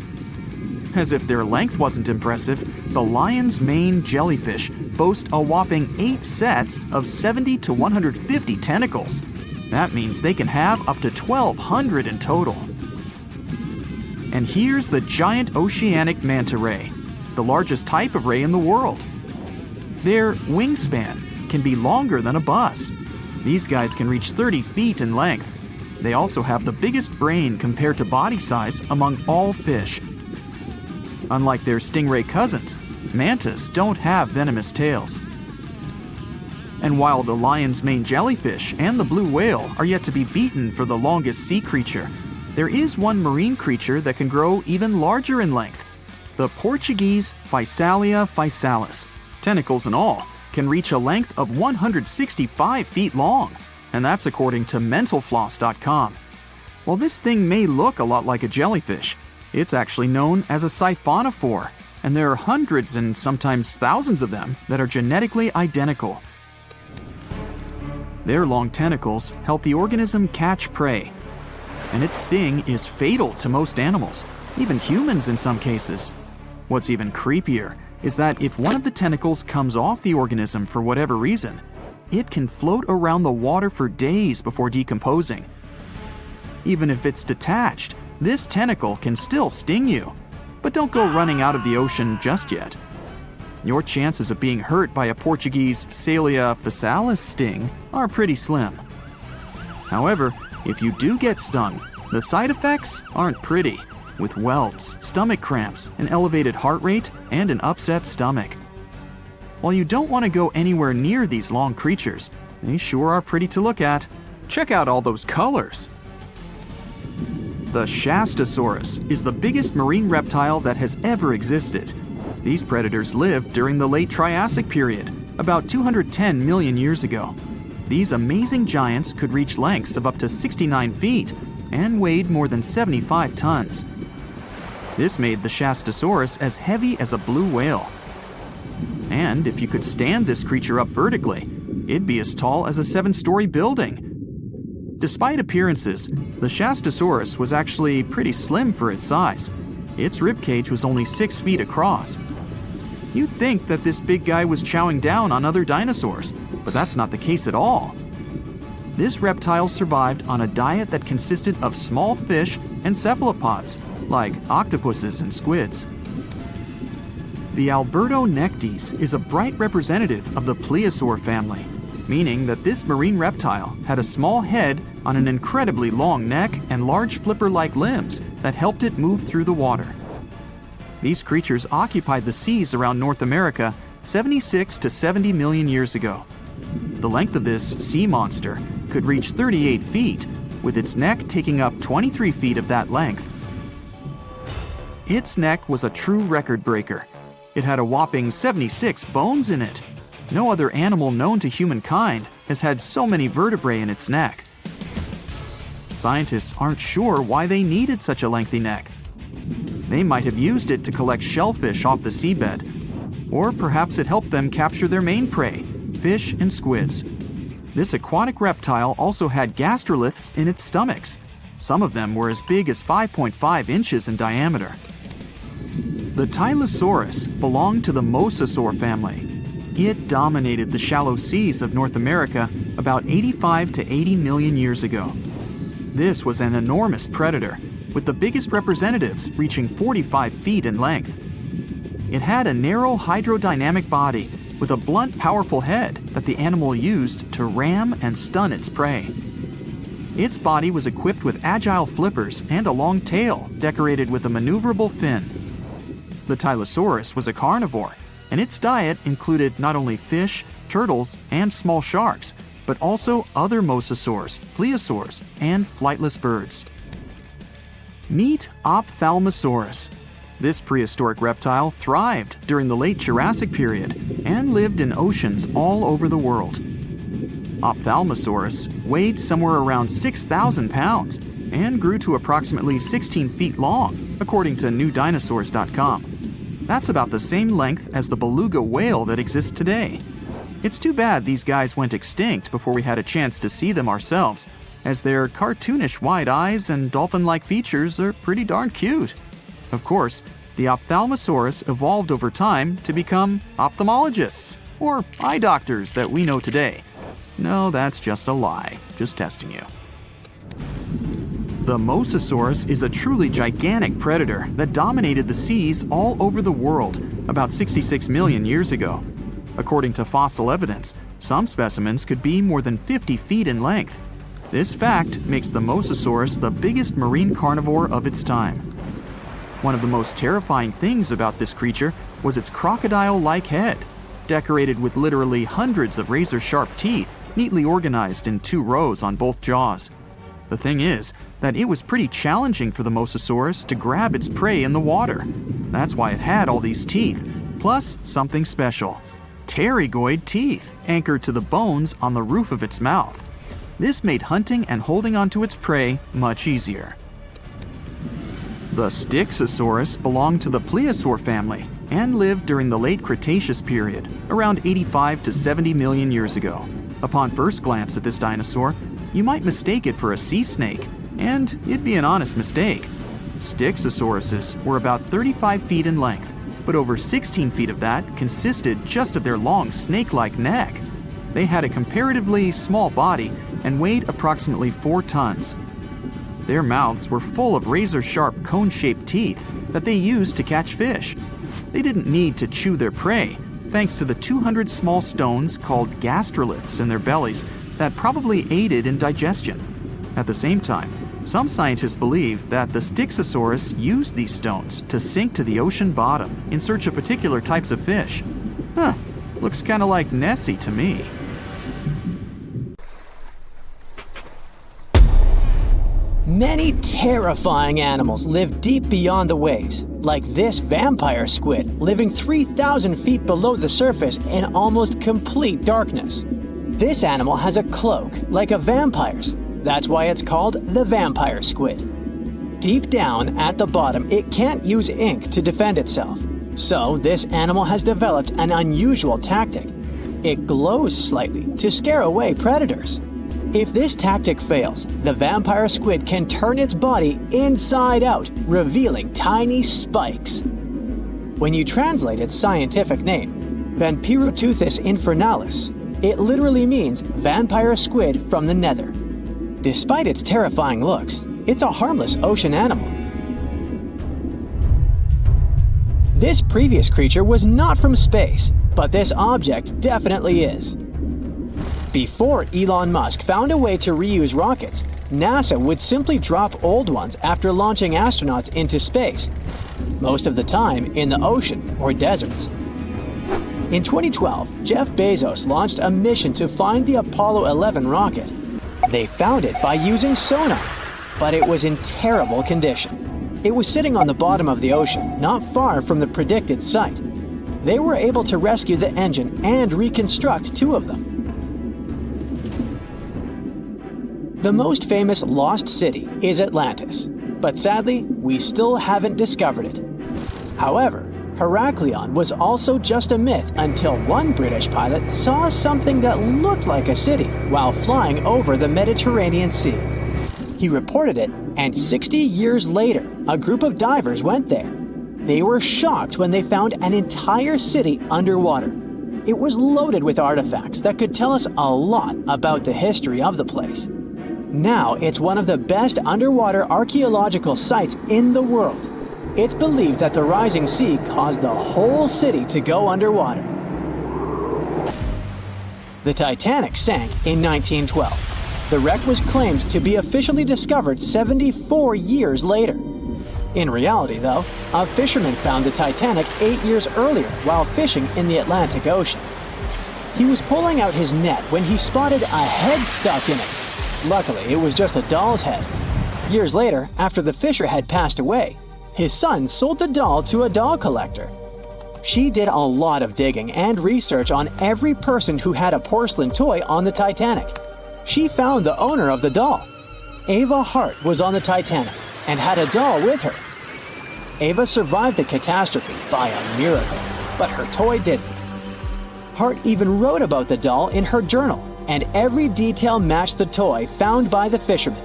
As if their length wasn't impressive, the lion's mane jellyfish boast a whopping 8 sets of 70 to 150 tentacles. That means they can have up to 1,200 in total. And here's the giant oceanic manta ray, the largest type of ray in the world. Their wingspan can be longer than a bus. These guys can reach 30 feet in length. They also have the biggest brain compared to body size among all fish. Unlike their stingray cousins, mantas don't have venomous tails. And while the lion's mane jellyfish and the blue whale are yet to be beaten for the longest sea creature, there is one marine creature that can grow even larger in length. The Portuguese Physalia physalis, tentacles and all, can reach a length of 165 feet long, and that's according to mentalfloss.com. While this thing may look a lot like a jellyfish, it's actually known as a siphonophore, and there are hundreds and sometimes thousands of them that are genetically identical. Their long tentacles help the organism catch prey, and its sting is fatal to most animals, even humans in some cases. What's even creepier is that if one of the tentacles comes off the organism for whatever reason, it can float around the water for days before decomposing. Even if it's detached, this tentacle can still sting you. But don't go running out of the ocean just yet. Your chances of being hurt by a Portuguese Phacelia phasalis sting are pretty slim. However, if you do get stung, the side effects aren't pretty, with welts, stomach cramps, an elevated heart rate, and an upset stomach. While you don't want to go anywhere near these long creatures, they sure are pretty to look at. Check out all those colors. The Shastasaurus is the biggest marine reptile that has ever existed. These predators lived during the late Triassic period, about 210 million years ago. These amazing giants could reach lengths of up to 69 feet and weighed more than 75 tons. This made the Shastasaurus as heavy as a blue whale. And if you could stand this creature up vertically, it'd be as tall as a 7-story building. Despite appearances, the Shastasaurus was actually pretty slim for its size. Its ribcage was only 6 feet across. You'd think that this big guy was chowing down on other dinosaurs, but that's not the case at all. This reptile survived on a diet that consisted of small fish and cephalopods, like octopuses and squids. The Albertonectes is a bright representative of the plesiosaur family, meaning that this marine reptile had a small head on an incredibly long neck and large flipper-like limbs that helped it move through the water. These creatures occupied the seas around North America 76 to 70 million years ago. The length of this sea monster could reach 38 feet, with its neck taking up 23 feet of that length. Its neck was a true record breaker. It had a whopping 76 bones in it. No other animal known to humankind has had so many vertebrae in its neck. Scientists aren't sure why they needed such a lengthy neck. They might have used it to collect shellfish off the seabed, or perhaps it helped them capture their main prey, fish and squids. This aquatic reptile also had gastroliths in its stomachs. Some of them were as big as 5.5 inches in diameter. The Tylosaurus belonged to the mosasaur family. It dominated the shallow seas of North America about 85 to 80 million years ago. This was an enormous predator, with the biggest representatives reaching 45 feet in length. It had a narrow hydrodynamic body with a blunt, powerful head that the animal used to ram and stun its prey. Its body was equipped with agile flippers and a long tail decorated with a maneuverable fin. The Tylosaurus was a carnivore, and its diet included not only fish, turtles, and small sharks, but also other mosasaurs, plesiosaurs, and flightless birds. Meet Ophthalmosaurus. This prehistoric reptile thrived during the late Jurassic period and lived in oceans all over the world. Ophthalmosaurus weighed somewhere around 6,000 pounds and grew to approximately 16 feet long, according to newdinosaurs.com. That's about the same length as the beluga whale that exists today. It's too bad these guys went extinct before we had a chance to see them ourselves, as their cartoonish wide eyes and dolphin-like features are pretty darn cute. Of course, the Ophthalmosaurus evolved over time to become ophthalmologists, or eye doctors that we know today. No, that's just a lie. Just testing you. The Mosasaurus is a truly gigantic predator that dominated the seas all over the world about 66 million years ago. According to fossil evidence, some specimens could be more than 50 feet in length. This fact makes the Mosasaurus the biggest marine carnivore of its time. One of the most terrifying things about this creature was its crocodile-like head, decorated with literally hundreds of razor-sharp teeth, neatly organized in 2 rows on both jaws. The thing is that it was pretty challenging for the Mosasaurus to grab its prey in the water. That's why it had all these teeth, plus something special: pterygoid teeth anchored to the bones on the roof of its mouth. This made hunting and holding onto its prey much easier. The Styxosaurus belonged to the plesiosaur family and lived during the late Cretaceous period, around 85 to 70 million years ago. Upon first glance at this dinosaur, you might mistake it for a sea snake, and it'd be an honest mistake. Styxosauruses were about 35 feet in length, but over 16 feet of that consisted just of their long snake-like neck. They had a comparatively small body and weighed approximately 4 tons. Their mouths were full of razor-sharp cone-shaped teeth that they used to catch fish. They didn't need to chew their prey, thanks to the 200 small stones called gastroliths in their bellies that probably aided in digestion. At the same time, some scientists believe that the Styxosaurus used these stones to sink to the ocean bottom in search of particular types of fish. Looks kinda like Nessie to me. Many terrifying animals live deep beyond the waves, like this vampire squid living 3,000 feet below the surface in almost complete darkness. This animal has a cloak, like a vampire's. That's why it's called the vampire squid. Deep down at the bottom, it can't use ink to defend itself. So this animal has developed an unusual tactic. It glows slightly to scare away predators. If this tactic fails, the vampire squid can turn its body inside out, revealing tiny spikes. When you translate its scientific name, Vampiroteuthis infernalis, it literally means vampire squid from the nether. Despite its terrifying looks, it's a harmless ocean animal. This previous creature was not from space, but this object definitely is. Before Elon Musk found a way to reuse rockets, NASA would simply drop old ones after launching astronauts into space, most of the time in the ocean or deserts. In 2012, Jeff Bezos launched a mission to find the Apollo 11 rocket. They found it by using sonar, but it was in terrible condition. It was sitting on the bottom of the ocean, not far from the predicted site. They were able to rescue the engine and reconstruct 2 of them. The most famous lost city is Atlantis, but sadly, we still haven't discovered it. However, Heraklion was also just a myth until one British pilot saw something that looked like a city while flying over the Mediterranean Sea. He reported it, and 60 years later, a group of divers went there. They were shocked when they found an entire city underwater. It was loaded with artifacts that could tell us a lot about the history of the place. Now it's one of the best underwater archaeological sites in the world. It's believed that the rising sea caused the whole city to go underwater. The Titanic sank in 1912. The wreck was claimed to be officially discovered 74 years later. In reality, though, a fisherman found the Titanic 8 years earlier while fishing in the Atlantic Ocean. He was pulling out his net when he spotted a head stuck in it. Luckily, it was just a doll's head. Years later, after the fisher had passed away, his son sold the doll to a doll collector. She did a lot of digging and research on every person who had a porcelain toy on the Titanic. She found the owner of the doll. Ava Hart was on the Titanic and had a doll with her. Ava survived the catastrophe by a miracle, but her toy didn't. Hart even wrote about the doll in her journal, and every detail matched the toy found by the fisherman.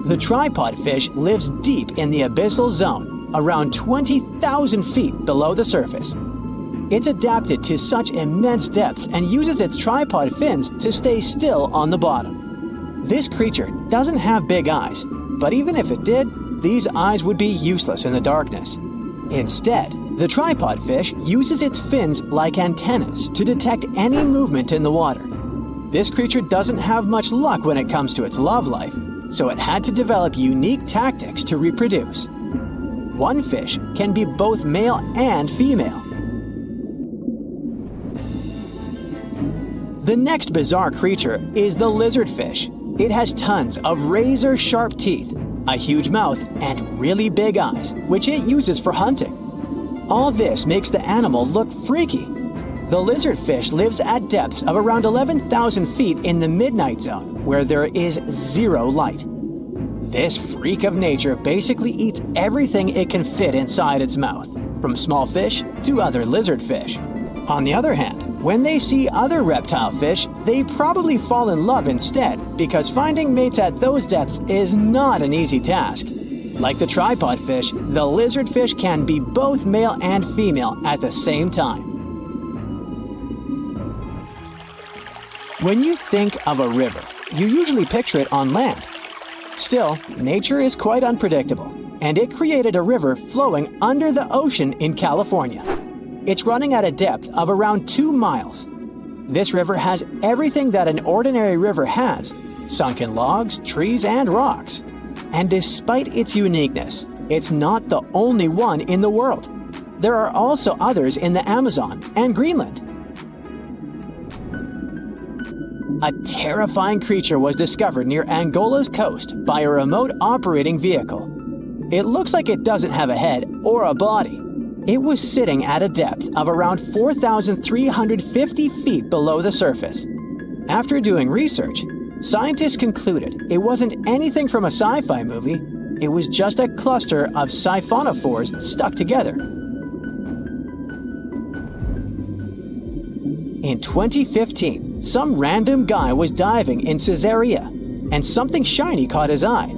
The tripod fish lives deep in the abyssal zone, around 20,000 feet below the surface. It's adapted to such immense depths and uses its tripod fins to stay still on the bottom. This creature doesn't have big eyes, but even if it did, these eyes would be useless in the darkness. Instead, the tripod fish uses its fins like antennas to detect any movement in the water. This creature doesn't have much luck when it comes to its love life, so it had to develop unique tactics to reproduce. One fish can be both male and female. The next bizarre creature is the lizardfish. It has tons of razor-sharp teeth, a huge mouth, and really big eyes, which it uses for hunting. All this makes the animal look freaky. The lizardfish lives at depths of around 11,000 feet in the midnight zone, where there is zero light. This freak of nature basically eats everything it can fit inside its mouth, from small fish to other lizardfish. On the other hand, when they see other reptile fish, they probably fall in love instead, because finding mates at those depths is not an easy task. Like the tripod fish, the lizardfish can be both male and female at the same time. When you think of a river, you usually picture it on land. Still, nature is quite unpredictable, and it created a river flowing under the ocean in California. It's running at a depth of around 2 miles. This river has everything that an ordinary river has: sunken logs, trees, and rocks. And despite its uniqueness, it's not the only one in the world. There are also others in the Amazon and Greenland. A terrifying creature was discovered near Angola's coast by a remote operating vehicle. It looks like it doesn't have a head or a body. It was sitting at a depth of around 4,350 feet below the surface. After doing research, scientists concluded it wasn't anything from a sci-fi movie. It was just a cluster of siphonophores stuck together. In 2015, some random guy was diving in Caesarea, and something shiny caught his eye.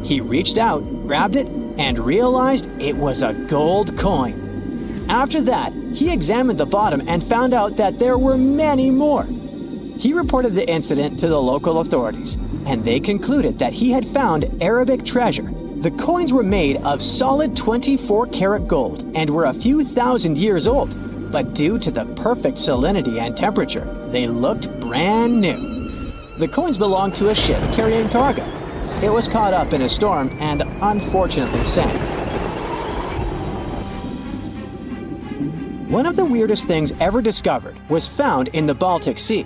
He reached out, grabbed it, and realized it was a gold coin. After that, he examined the bottom and found out that there were many more. He reported the incident to the local authorities, and they concluded that he had found Arabic treasure. The coins were made of solid 24-karat gold and were a few thousand years old, but due to the perfect salinity and temperature, they looked brand new. The coins belonged to a ship carrying cargo. It was caught up in a storm and unfortunately sank. One of the weirdest things ever discovered was found in the Baltic Sea.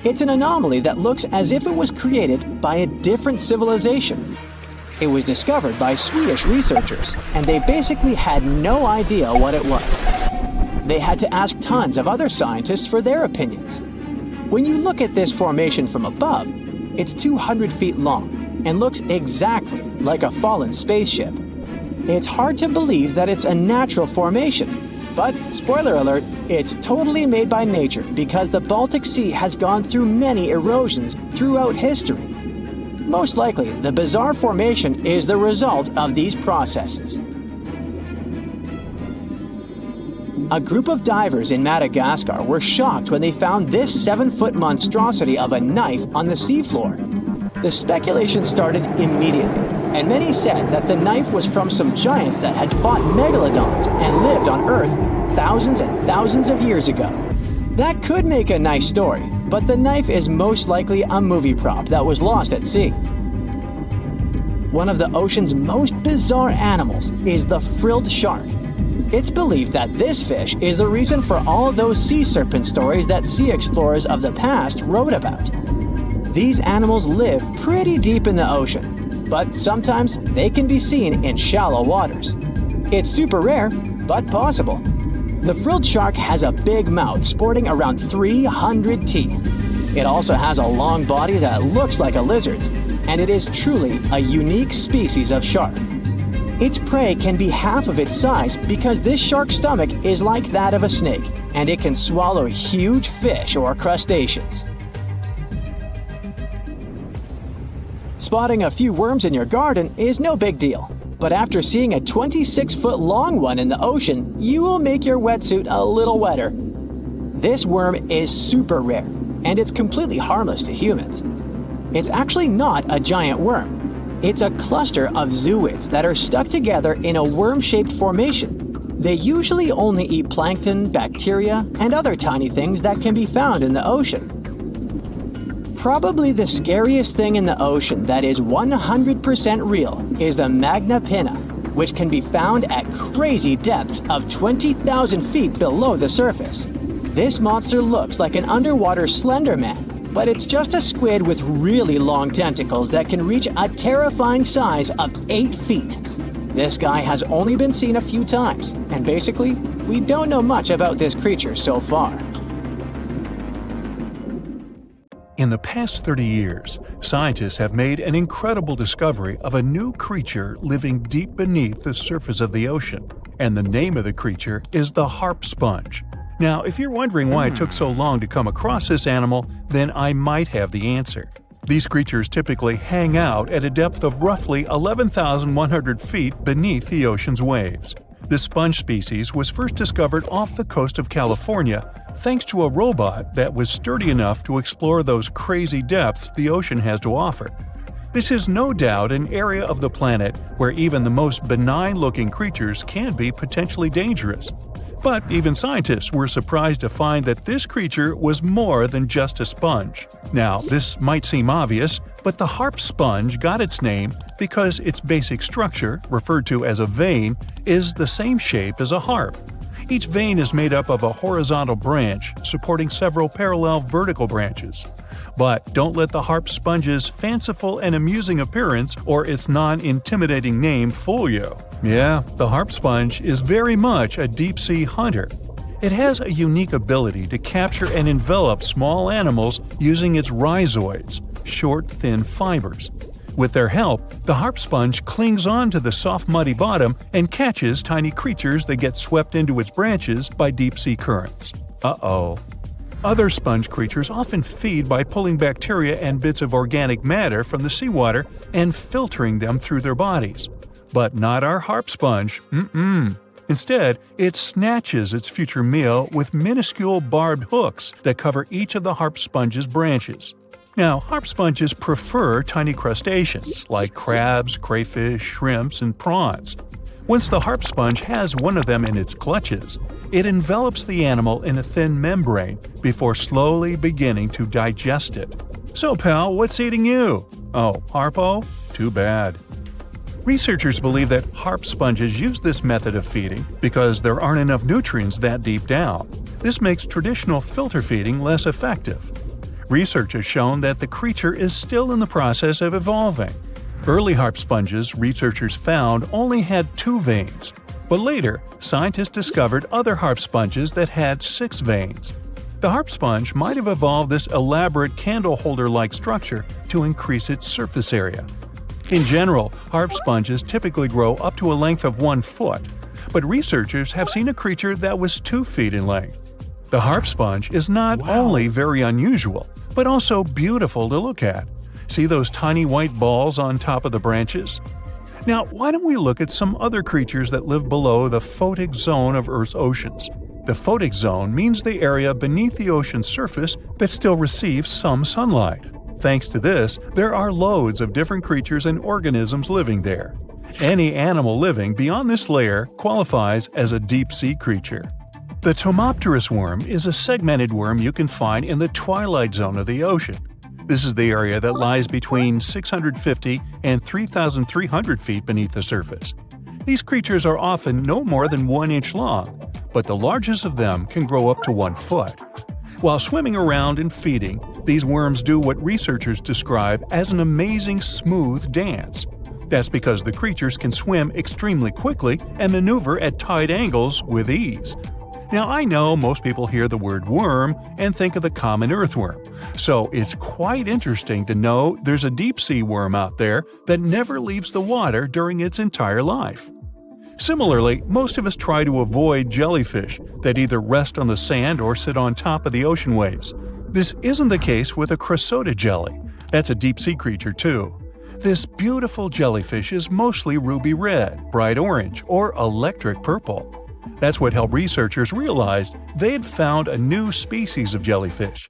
It's an anomaly that looks as if it was created by a different civilization. It was discovered by Swedish researchers, and they basically had no idea what it was. They had to ask tons of other scientists for their opinions. When you look at this formation from above, it's 200 feet long and looks exactly like a fallen spaceship. It's hard to believe that it's a natural formation, but spoiler alert, it's totally made by nature because the Baltic Sea has gone through many erosions throughout history. Most likely, the bizarre formation is the result of these processes. A group of divers in Madagascar were shocked when they found this 7-foot monstrosity of a knife on the seafloor. The speculation started immediately, and many said that the knife was from some giants that had fought megalodons and lived on Earth thousands and thousands of years ago. That could make a nice story, but the knife is most likely a movie prop that was lost at sea. One of the ocean's most bizarre animals is the frilled shark. It's believed that this fish is the reason for all those sea serpent stories that sea explorers of the past wrote about. These animals live pretty deep in the ocean, but sometimes they can be seen in shallow waters. It's super rare, but possible. The frilled shark has a big mouth sporting around 300 teeth. It also has a long body that looks like a lizard's, and it is truly a unique species of shark. Its prey can be half of its size because this shark's stomach is like that of a snake, and it can swallow huge fish or crustaceans. Spotting a few worms in your garden is no big deal, but after seeing a 26-foot long one in the ocean, you will make your wetsuit a little wetter. This worm is super rare, and it's completely harmless to humans. It's actually not a giant worm. It's a cluster of zooids that are stuck together in a worm-shaped formation. They usually only eat plankton, bacteria, and other tiny things that can be found in the ocean. Probably the scariest thing in the ocean that is 100% real is the magna pinna, which can be found at crazy depths of 20,000 feet below the surface. This monster looks like an underwater Slender Man, but it's just a squid with really long tentacles that can reach a terrifying size of 8 feet. This guy has only been seen a few times, and basically, we don't know much about this creature so far. In the past 30 years, scientists have made an incredible discovery of a new creature living deep beneath the surface of the ocean, and the name of the creature is the harp sponge. Now, if you're wondering why it took so long to come across this animal, then I might have the answer. These creatures typically hang out at a depth of roughly 11,100 feet beneath the ocean's waves. This sponge species was first discovered off the coast of California thanks to a robot that was sturdy enough to explore those crazy depths the ocean has to offer. This is no doubt an area of the planet where even the most benign-looking creatures can be potentially dangerous. But even scientists were surprised to find that this creature was more than just a sponge. Now, this might seem obvious, but the harp sponge got its name because its basic structure, referred to as a vein, is the same shape as a harp. Each vein is made up of a horizontal branch supporting several parallel vertical branches. But don't let the harp sponge's fanciful and amusing appearance or its non-intimidating name fool you. Yeah, the harp sponge is very much a deep-sea hunter. It has a unique ability to capture and envelop small animals using its rhizoids, short, thin fibers. With their help, the harp sponge clings on to the soft muddy bottom and catches tiny creatures that get swept into its branches by deep-sea currents. Uh-oh. Other sponge creatures often feed by pulling bacteria and bits of organic matter from the seawater and filtering them through their bodies. But not our harp sponge. Instead, it snatches its future meal with minuscule barbed hooks that cover each of the harp sponge's branches. Now, harp sponges prefer tiny crustaceans like crabs, crayfish, shrimps, and prawns. Once the harp sponge has one of them in its clutches, it envelops the animal in a thin membrane before slowly beginning to digest it. So, pal, what's eating you? Oh, Harpo? Too bad. Researchers believe that harp sponges use this method of feeding because there aren't enough nutrients that deep down. This makes traditional filter feeding less effective. Research has shown that the creature is still in the process of evolving. Early harp sponges, researchers found, only had 2 veins, but later, scientists discovered other harp sponges that had 6 veins. The harp sponge might have evolved this elaborate candle holder-like structure to increase its surface area. In general, harp sponges typically grow up to a length of 1 foot, but researchers have seen a creature that was 2 feet in length. The harp sponge is not only very unusual, but also beautiful to look at. See those tiny white balls on top of the branches? Now, why don't we look at some other creatures that live below the photic zone of Earth's oceans? The photic zone means the area beneath the ocean's surface that still receives some sunlight. Thanks to this, there are loads of different creatures and organisms living there. Any animal living beyond this layer qualifies as a deep-sea creature. The Tomopterus worm is a segmented worm you can find in the twilight zone of the ocean. This is the area that lies between 650 and 3,300 feet beneath the surface. These creatures are often no more than 1 inch long, but the largest of them can grow up to 1 foot. While swimming around and feeding, these worms do what researchers describe as an amazing smooth dance. That's because the creatures can swim extremely quickly and maneuver at tight angles with ease. Now, I know most people hear the word worm and think of the common earthworm, so it's quite interesting to know there's a deep-sea worm out there that never leaves the water during its entire life. Similarly, most of us try to avoid jellyfish that either rest on the sand or sit on top of the ocean waves. This isn't the case with a chrysota jelly. That's a deep-sea creature too. This beautiful jellyfish is mostly ruby red, bright orange, or electric purple. That's what helped researchers realize they had found a new species of jellyfish.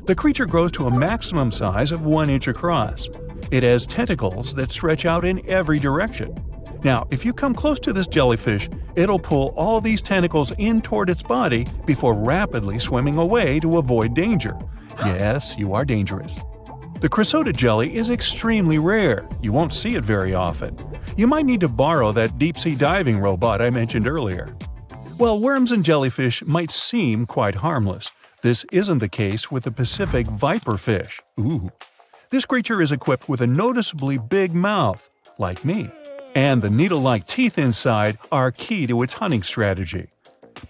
The creature grows to a maximum size of 1 inch across. It has tentacles that stretch out in every direction. Now, if you come close to this jellyfish, it'll pull all these tentacles in toward its body before rapidly swimming away to avoid danger. Yes, you are dangerous. The chrysota jelly is extremely rare. You won't see it very often. You might need to borrow that deep-sea diving robot I mentioned earlier. While worms and jellyfish might seem quite harmless, this isn't the case with the Pacific viperfish. Ooh. This creature is equipped with a noticeably big mouth, like me, and the needle-like teeth inside are key to its hunting strategy.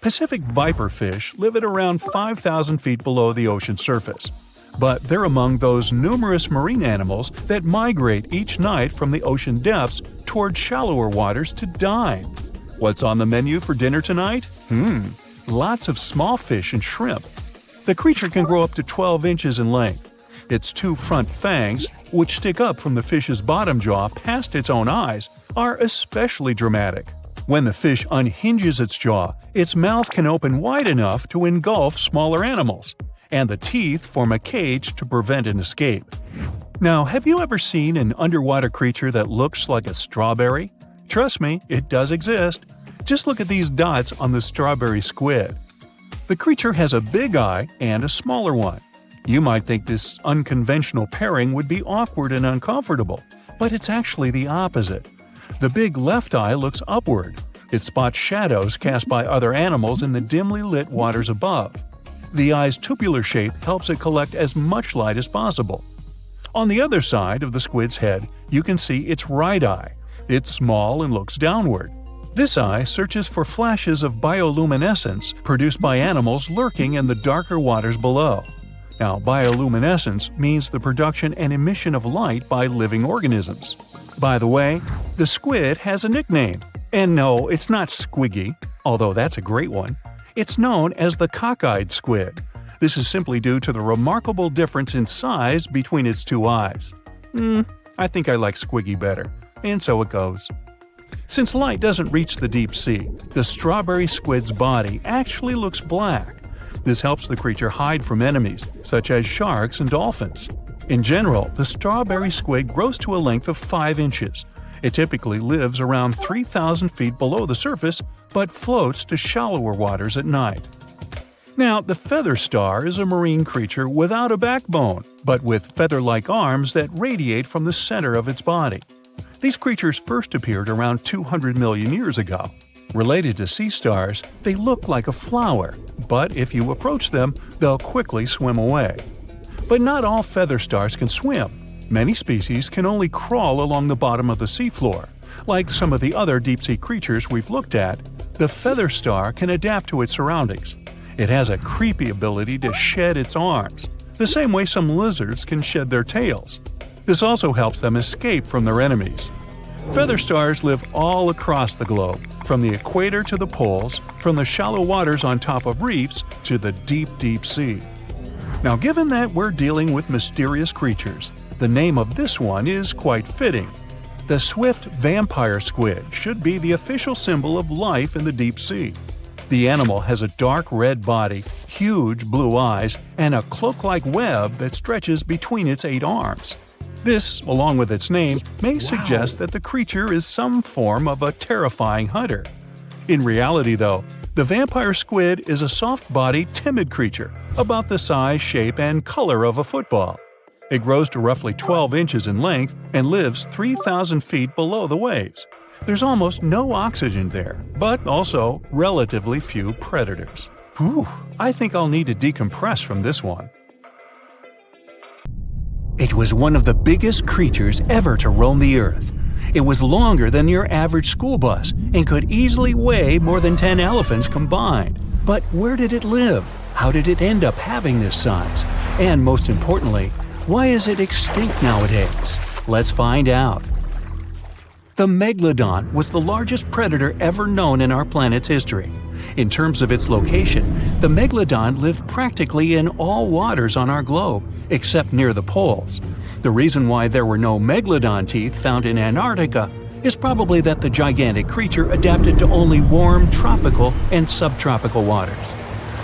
Pacific viperfish live at around 5,000 feet below the ocean surface, but they're among those numerous marine animals that migrate each night from the ocean depths toward shallower waters to dine. What's on the menu for dinner tonight? Lots of small fish and shrimp. The creature can grow up to 12 inches in length. Its two front fangs, which stick up from the fish's bottom jaw past its own eyes, are especially dramatic. When the fish unhinges its jaw, its mouth can open wide enough to engulf smaller animals, and the teeth form a cage to prevent an escape. Now, have you ever seen an underwater creature that looks like a strawberry? Trust me, it does exist. Just look at these dots on the strawberry squid. The creature has a big eye and a smaller one. You might think this unconventional pairing would be awkward and uncomfortable, but it's actually the opposite. The big left eye looks upward. It spots shadows cast by other animals in the dimly lit waters above. The eye's tubular shape helps it collect as much light as possible. On the other side of the squid's head, you can see its right eye. It's small and looks downward. This eye searches for flashes of bioluminescence produced by animals lurking in the darker waters below. Now, bioluminescence means the production and emission of light by living organisms. By the way, the squid has a nickname. And no, it's not Squiggy, although that's a great one. It's known as the cockeyed squid. This is simply due to the remarkable difference in size between its two eyes. I think I like Squiggy better, and so it goes. Since light doesn't reach the deep sea, the strawberry squid's body actually looks black. This helps the creature hide from enemies, such as sharks and dolphins. In general, the strawberry squid grows to a length of 5 inches. It typically lives around 3,000 feet below the surface, but floats to shallower waters at night. Now, the feather star is a marine creature without a backbone, but with feather-like arms that radiate from the center of its body. These creatures first appeared around 200 million years ago. Related to sea stars, they look like a flower, but if you approach them, they'll quickly swim away. But not all feather stars can swim. Many species can only crawl along the bottom of the seafloor. Like some of the other deep-sea creatures we've looked at, the feather star can adapt to its surroundings. It has a creepy ability to shed its arms, the same way some lizards can shed their tails. This also helps them escape from their enemies. Feather stars live all across the globe, from the equator to the poles, from the shallow waters on top of reefs to the deep, deep sea. Now, given that we're dealing with mysterious creatures, the name of this one is quite fitting. The swift vampire squid should be the official symbol of life in the deep sea. The animal has a dark red body, huge blue eyes, and a cloak-like web that stretches between its 8 arms. This, along with its name, may suggest that the creature is some form of a terrifying hunter. In reality, though, the vampire squid is a soft-bodied, timid creature, about the size, shape, and color of a football. It grows to roughly 12 inches in length and lives 3,000 feet below the waves. There's almost no oxygen there, but also relatively few predators. Whew, I think I'll need to decompress from this one. It was one of the biggest creatures ever to roam the earth. It was longer than your average school bus and could easily weigh more than 10 elephants combined. But where did it live? How did it end up having this size? And most importantly, why is it extinct nowadays? Let's find out. The Megalodon was the largest predator ever known in our planet's history. In terms of its location, the Megalodon lived practically in all waters on our globe, except near the poles. The reason why there were no Megalodon teeth found in Antarctica is probably that the gigantic creature adapted to only warm tropical and subtropical waters.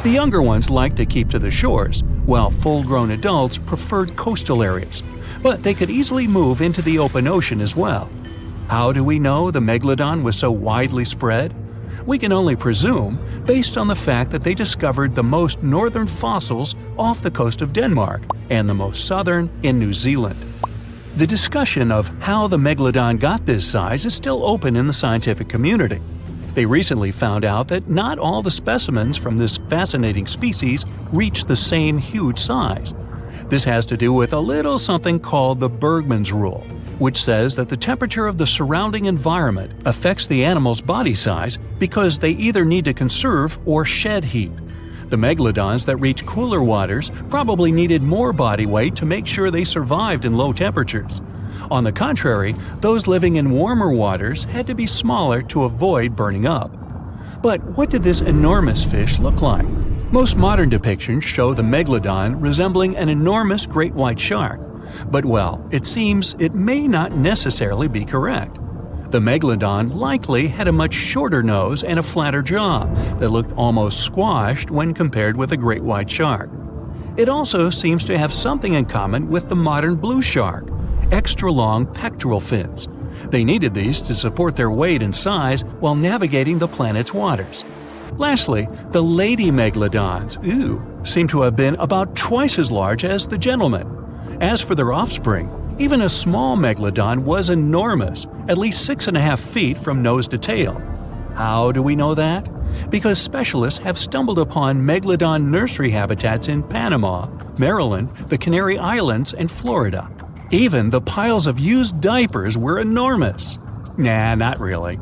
The younger ones liked to keep to the shores, while full-grown adults preferred coastal areas, but they could easily move into the open ocean as well. How do we know the Megalodon was so widely spread? We can only presume, based on the fact that they discovered the most northern fossils off the coast of Denmark and the most southern in New Zealand. The discussion of how the Megalodon got this size is still open in the scientific community. They recently found out that not all the specimens from this fascinating species reach the same huge size. This has to do with a little something called the Bergmann's rule, which says that the temperature of the surrounding environment affects the animal's body size because they either need to conserve or shed heat. The megalodons that reach cooler waters probably needed more body weight to make sure they survived in low temperatures. On the contrary, those living in warmer waters had to be smaller to avoid burning up. But what did this enormous fish look like? Most modern depictions show the Megalodon resembling an enormous great white shark. But well, it seems it may not necessarily be correct. The Megalodon likely had a much shorter nose and a flatter jaw that looked almost squashed when compared with a great white shark. It also seems to have something in common with the modern blue shark: extra-long pectoral fins. They needed these to support their weight and size while navigating the planet's waters. Lastly, the lady megalodons, seem to have been about twice as large as the gentlemen. As for their offspring, even a small megalodon was enormous, at least 6.5 feet from nose to tail. How do we know that? Because specialists have stumbled upon megalodon nursery habitats in Panama, Maryland, the Canary Islands, and Florida. Even the piles of used diapers were enormous. Nah, not really.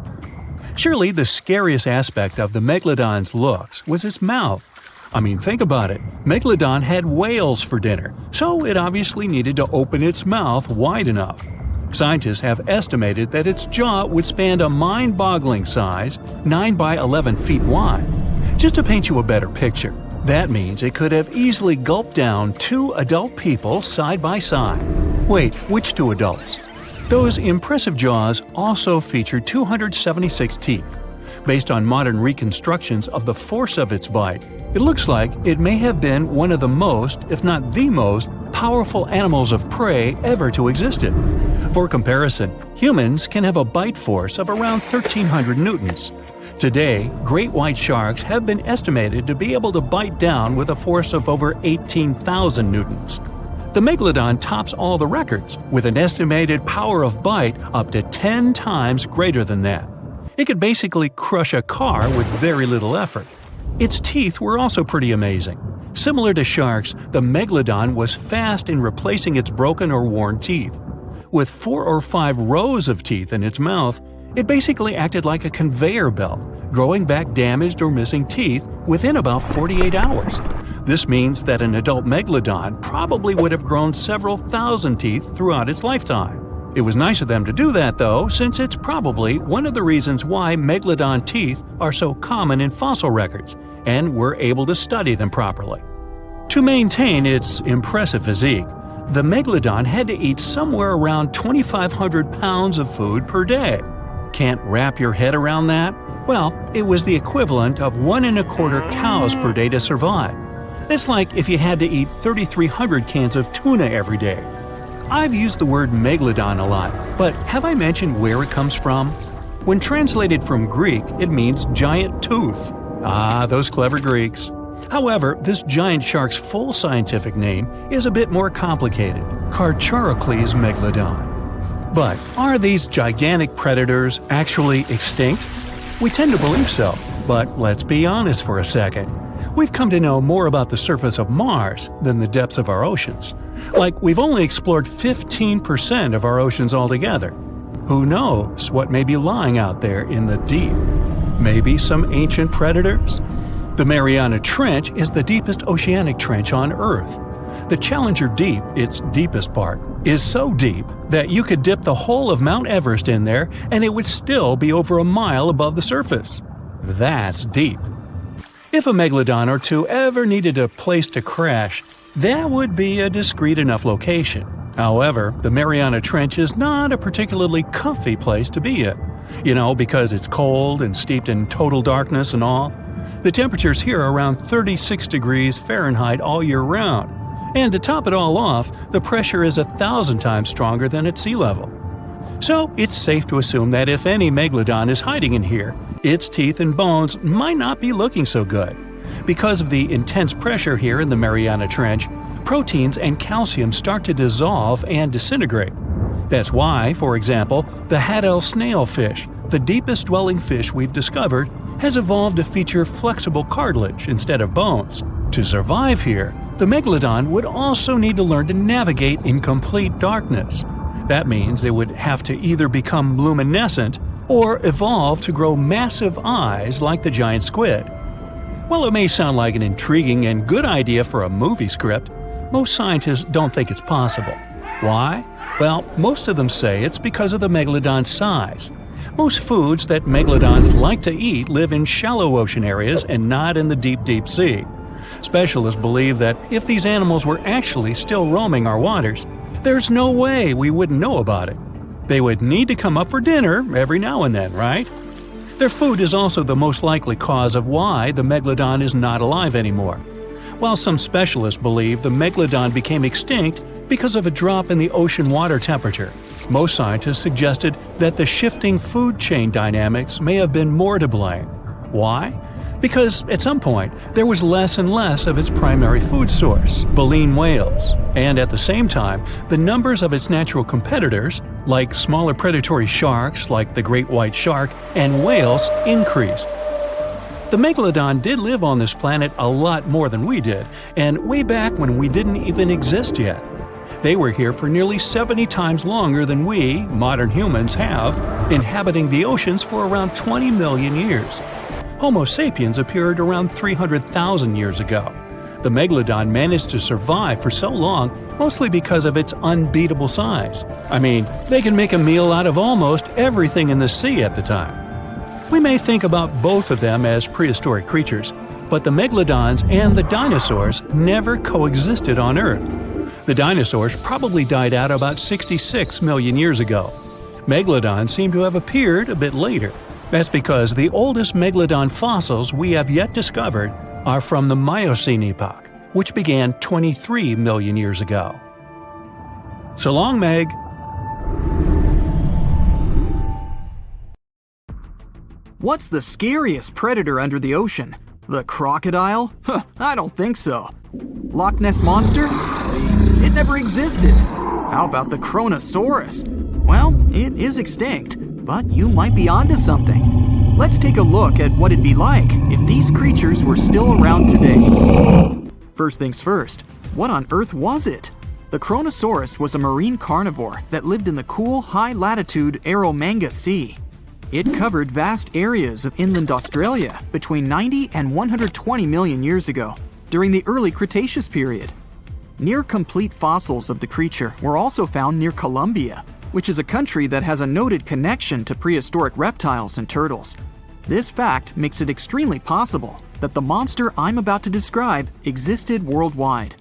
Surely the scariest aspect of the Megalodon's looks was its mouth. I mean, think about it. Megalodon had whales for dinner, so it obviously needed to open its mouth wide enough. Scientists have estimated that its jaw would span a mind-boggling size, 9 by 11 feet wide. Just to paint you a better picture, that means it could have easily gulped down 2 adult people side by side. Wait, which 2 adults? Those impressive jaws also feature 276 teeth. Based on modern reconstructions of the force of its bite, it looks like it may have been one of the most, if not the most, powerful animals of prey ever to exist. For comparison, humans can have a bite force of around 1,300 newtons. Today, great white sharks have been estimated to be able to bite down with a force of over 18,000 newtons. The Megalodon tops all the records, with an estimated power of bite up to 10 times greater than that. It could basically crush a car with very little effort. Its teeth were also pretty amazing. Similar to sharks, the Megalodon was fast in replacing its broken or worn teeth. With 4 or 5 rows of teeth in its mouth, it basically acted like a conveyor belt, growing back damaged or missing teeth within about 48 hours. This means that an adult Megalodon probably would have grown several thousand teeth throughout its lifetime. It was nice of them to do that, though, since it's probably one of the reasons why Megalodon teeth are so common in fossil records, and we're able to study them properly. To maintain its impressive physique, the Megalodon had to eat somewhere around 2,500 pounds of food per day. Can't wrap your head around that? Well, it was the equivalent of 1¼ cows per day to survive. It's like if you had to eat 3,300 cans of tuna every day. I've used the word Megalodon a lot, but have I mentioned where it comes from? When translated from Greek, it means giant tooth. Ah, those clever Greeks. However, this giant shark's full scientific name is a bit more complicated: Carcharocles megalodon. But are these gigantic predators actually extinct? We tend to believe so, but let's be honest for a second. We've come to know more about the surface of Mars than the depths of our oceans. Like, we've only explored 15% of our oceans altogether. Who knows what may be lying out there in the deep? Maybe some ancient predators? The Mariana Trench is the deepest oceanic trench on Earth. The Challenger Deep, its deepest part, is so deep that you could dip the whole of Mount Everest in there and it would still be over a mile above the surface. That's deep. If a Megalodon or 2 ever needed a place to crash, that would be a discreet enough location. However, the Mariana Trench is not a particularly comfy place to be in. Because it's cold and steeped in total darkness and all. The temperatures here are around 36 degrees Fahrenheit all year round. And to top it all off, the pressure is 1,000 times stronger than at sea level. So it's safe to assume that if any Megalodon is hiding in here, its teeth and bones might not be looking so good. Because of the intense pressure here in the Mariana Trench, proteins and calcium start to dissolve and disintegrate. That's why, for example, the Haddell snailfish, the deepest dwelling fish we've discovered, has evolved to feature flexible cartilage instead of bones. To survive here, the Megalodon would also need to learn to navigate in complete darkness. That means it would have to either become luminescent or evolve to grow massive eyes like the giant squid. While it may sound like an intriguing and good idea for a movie script, most scientists don't think it's possible. Why? Well, most of them say it's because of the Megalodon's size. Most foods that Megalodons like to eat live in shallow ocean areas and not in the deep, deep sea. Specialists believe that if these animals were actually still roaming our waters, there's no way we wouldn't know about it. They would need to come up for dinner every now and then, right? Their food is also the most likely cause of why the Megalodon is not alive anymore. While some specialists believe the Megalodon became extinct because of a drop in the ocean water temperature, most scientists suggested that the shifting food chain dynamics may have been more to blame. Why? Because at some point, there was less and less of its primary food source, baleen whales, and at the same time, the numbers of its natural competitors, like smaller predatory sharks like the great white shark and whales, increased. The Megalodon did live on this planet a lot more than we did, and way back when we didn't even exist yet. They were here for nearly 70 times longer than we, modern humans, have, inhabiting the oceans for around 20 million years. Homo sapiens appeared around 300,000 years ago. The Megalodon managed to survive for so long mostly because of its unbeatable size. I mean, they can make a meal out of almost everything in the sea at the time. We may think about both of them as prehistoric creatures, but the Megalodons and the dinosaurs never coexisted on Earth. The dinosaurs probably died out about 66 million years ago. Megalodons seem to have appeared a bit later. That's because the oldest Megalodon fossils we have yet discovered are from the Miocene epoch, which began 23 million years ago. So long, Meg! What's the scariest predator under the ocean? The crocodile? Huh, I don't think so. Loch Ness Monster? Please, it never existed. How about the Kronosaurus? Well, it is extinct, but you might be onto something. Let's take a look at what it'd be like if these creatures were still around today. First things first, what on earth was it? The Kronosaurus was a marine carnivore that lived in the cool, high-latitude Eromanga Sea. It covered vast areas of inland Australia between 90 and 120 million years ago, during the early Cretaceous period. Near-complete fossils of the creature were also found near Colombia, which is a country that has a noted connection to prehistoric reptiles and turtles. This fact makes it extremely possible that the monster I'm about to describe existed worldwide.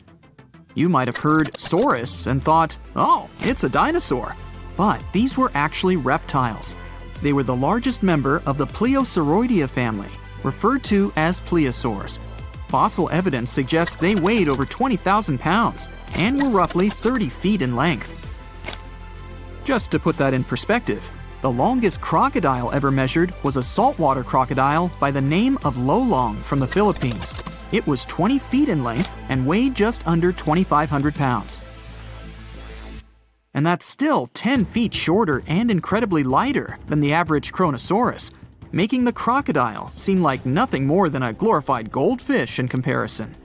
You might have heard saurus and thought, oh, it's a dinosaur. But these were actually reptiles. They were the largest member of the Plesiosauridae family, referred to as plesiosaurs. Fossil evidence suggests they weighed over 20,000 pounds and were roughly 30 feet in length. Just to put that in perspective, the longest crocodile ever measured was a saltwater crocodile by the name of Lolong from the Philippines. It was 20 feet in length and weighed just under 2,500 pounds. And that's still 10 feet shorter and incredibly lighter than the average Kronosaurus, making the crocodile seem like nothing more than a glorified goldfish in comparison.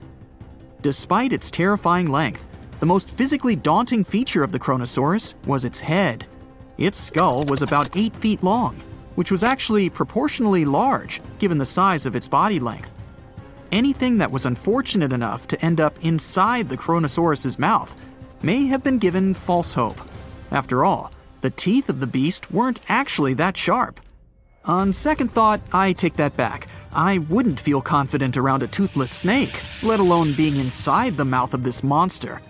Despite its terrifying length, the most physically daunting feature of the Kronosaurus was its head. Its skull was about 8 feet long, which was actually proportionally large given the size of its body length. Anything that was unfortunate enough to end up inside the Kronosaurus's mouth may have been given false hope. After all, the teeth of the beast weren't actually that sharp. On second thought, I take that back. I wouldn't feel confident around a toothless snake, let alone being inside the mouth of this monster.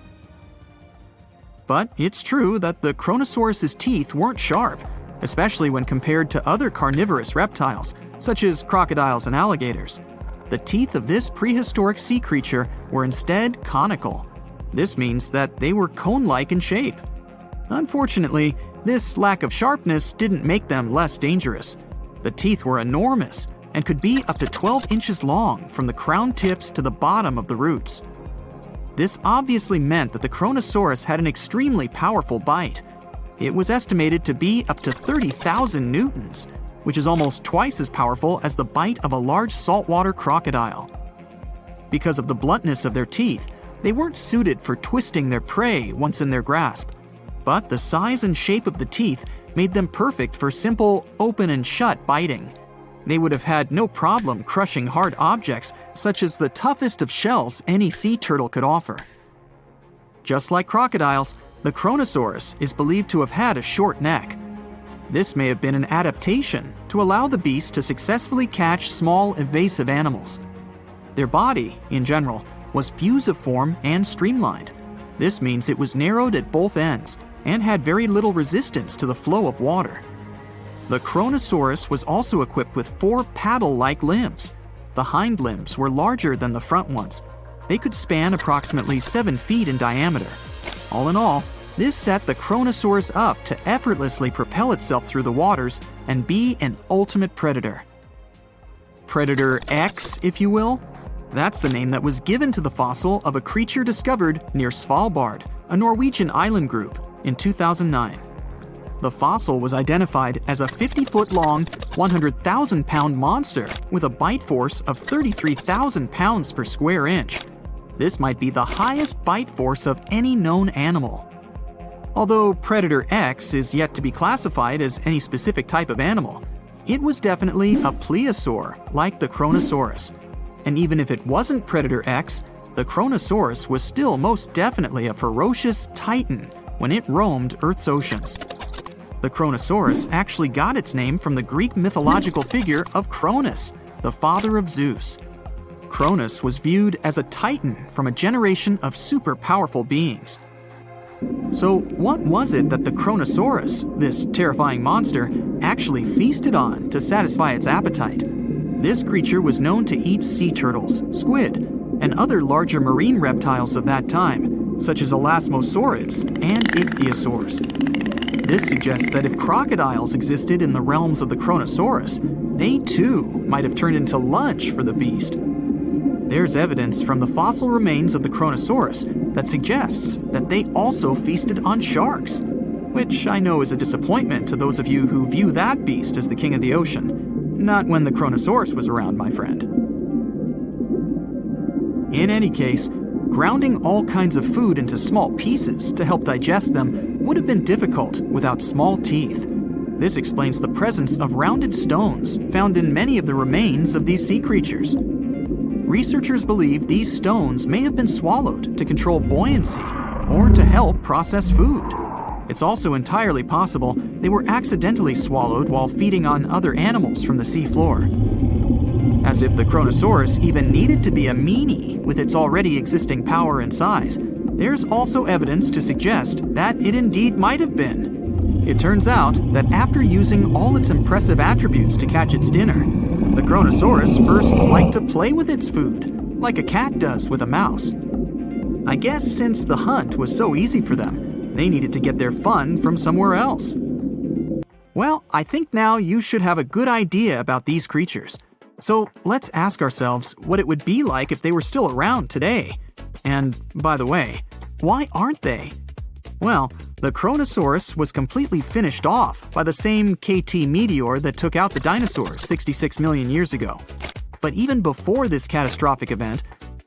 But it's true that the Kronosaurus's teeth weren't sharp, especially when compared to other carnivorous reptiles, such as crocodiles and alligators. The teeth of this prehistoric sea creature were instead conical. This means that they were cone-like in shape. Unfortunately, this lack of sharpness didn't make them less dangerous. The teeth were enormous and could be up to 12 inches long from the crown tips to the bottom of the roots. This obviously meant that the Kronosaurus had an extremely powerful bite. It was estimated to be up to 30,000 newtons, which is almost twice as powerful as the bite of a large saltwater crocodile. Because of the bluntness of their teeth, they weren't suited for twisting their prey once in their grasp, but the size and shape of the teeth made them perfect for simple open and shut biting. They would have had no problem crushing hard objects such as the toughest of shells any sea turtle could offer. Just like crocodiles, the Kronosaurus is believed to have had a short neck. This may have been an adaptation to allow the beast to successfully catch small, evasive animals. Their body, in general, was fusiform and streamlined. This means it was narrowed at both ends and had very little resistance to the flow of water. The Kronosaurus was also equipped with 4 paddle-like limbs. The hind limbs were larger than the front ones. They could span approximately 7 feet in diameter. All in all, this set the Kronosaurus up to effortlessly propel itself through the waters and be an ultimate predator. Predator X, if you will? That's the name that was given to the fossil of a creature discovered near Svalbard, a Norwegian island group, in 2009. The fossil was identified as a 50-foot-long, 100,000-pound monster with a bite force of 33,000 pounds per square inch. This might be the highest bite force of any known animal. Although Predator X is yet to be classified as any specific type of animal, it was definitely a plesiosaur like the Kronosaurus. And even if it wasn't Predator X, the Kronosaurus was still most definitely a ferocious titan when it roamed Earth's oceans. The Kronosaurus actually got its name from the Greek mythological figure of Cronus, the father of Zeus. Cronus was viewed as a titan from a generation of super powerful beings. So what was it that the Kronosaurus, this terrifying monster, actually feasted on to satisfy its appetite? This creature was known to eat sea turtles, squid, and other larger marine reptiles of that time, such as elasmosaurids and ichthyosaurs. This suggests that if crocodiles existed in the realms of the Kronosaurus, they too might have turned into lunch for the beast. There's evidence from the fossil remains of the Kronosaurus that suggests that they also feasted on sharks, which I know is a disappointment to those of you who view that beast as the king of the ocean. Not when the Kronosaurus was around, my friend. In any case, grounding all kinds of food into small pieces to help digest them would have been difficult without small teeth. This explains the presence of rounded stones found in many of the remains of these sea creatures. Researchers believe these stones may have been swallowed to control buoyancy or to help process food. It's also entirely possible they were accidentally swallowed while feeding on other animals from the seafloor. As if the Kronosaurus even needed to be a meanie with its already existing power and size, there's also evidence to suggest that it indeed might have been. It turns out that after using all its impressive attributes to catch its dinner, the Kronosaurus first liked to play with its food, like a cat does with a mouse. I guess since the hunt was so easy for them, they needed to get their fun from somewhere else. Well, I think now you should have a good idea about these creatures. So let's ask ourselves what it would be like if they were still around today. And by the way, why aren't they? Well, the Kronosaurus was completely finished off by the same KT meteor that took out the dinosaurs 66 million years ago. But even before this catastrophic event,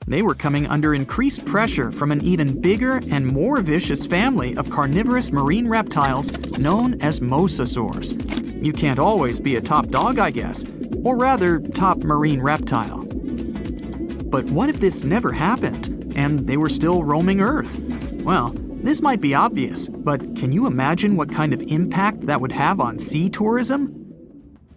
they were coming under increased pressure from an even bigger and more vicious family of carnivorous marine reptiles known as mosasaurs. You can't always be a top dog, I guess, or rather, top marine reptile. But what if this never happened, and they were still roaming Earth? Well, this might be obvious, but can you imagine what kind of impact that would have on sea tourism?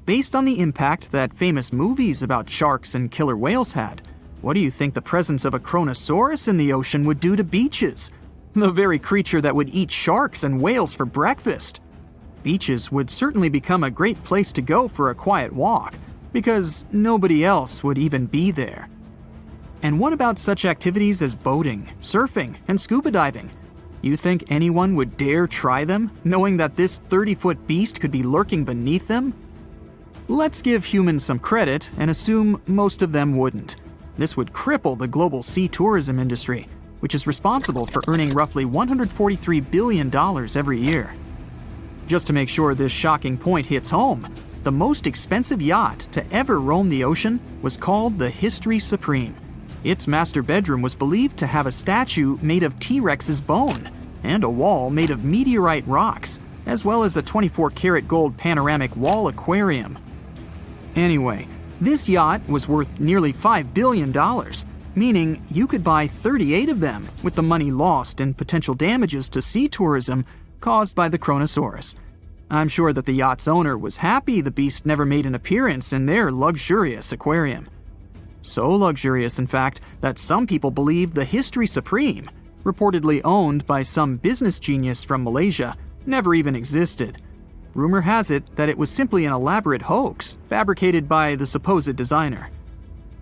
Based on the impact that famous movies about sharks and killer whales had, what do you think the presence of a Kronosaurus in the ocean would do to beaches? The very creature that would eat sharks and whales for breakfast. Beaches would certainly become a great place to go for a quiet walk, because nobody else would even be there. And what about such activities as boating, surfing, and scuba diving? You think anyone would dare try them, knowing that this 30-foot beast could be lurking beneath them? Let's give humans some credit and assume most of them wouldn't. This would cripple the global sea tourism industry, which is responsible for earning roughly $143 billion every year. Just to make sure this shocking point hits home, the most expensive yacht to ever roam the ocean was called the History Supreme. Its master bedroom was believed to have a statue made of T-Rex's bone and a wall made of meteorite rocks, as well as a 24-karat gold panoramic wall aquarium. Anyway, this yacht was worth nearly $5 billion, meaning you could buy 38 of them with the money lost in potential damages to sea tourism caused by the Kronosaurus. I'm sure that the yacht's owner was happy the beast never made an appearance in their luxurious aquarium. So luxurious, in fact, that some people believe the History Supreme, reportedly owned by some business genius from Malaysia, never even existed. Rumor has it that it was simply an elaborate hoax fabricated by the supposed designer.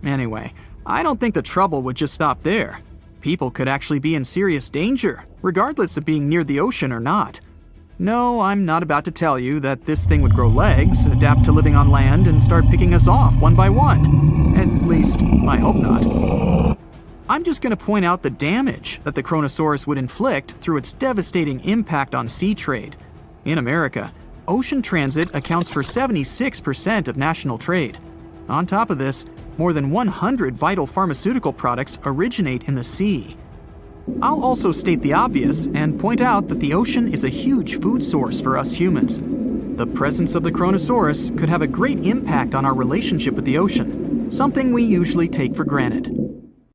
Anyway, I don't think the trouble would just stop there. People could actually be in serious danger, regardless of being near the ocean or not. No, I'm not about to tell you that this thing would grow legs, adapt to living on land, and start picking us off one by one. At least, I hope not. I'm just going to point out the damage that the Kronosaurus would inflict through its devastating impact on sea trade. In America, ocean transit accounts for 76% of national trade. On top of this, more than 100 vital pharmaceutical products originate in the sea. I'll also state the obvious and point out that the ocean is a huge food source for us humans. The presence of the Kronosaurus could have a great impact on our relationship with the ocean, something we usually take for granted.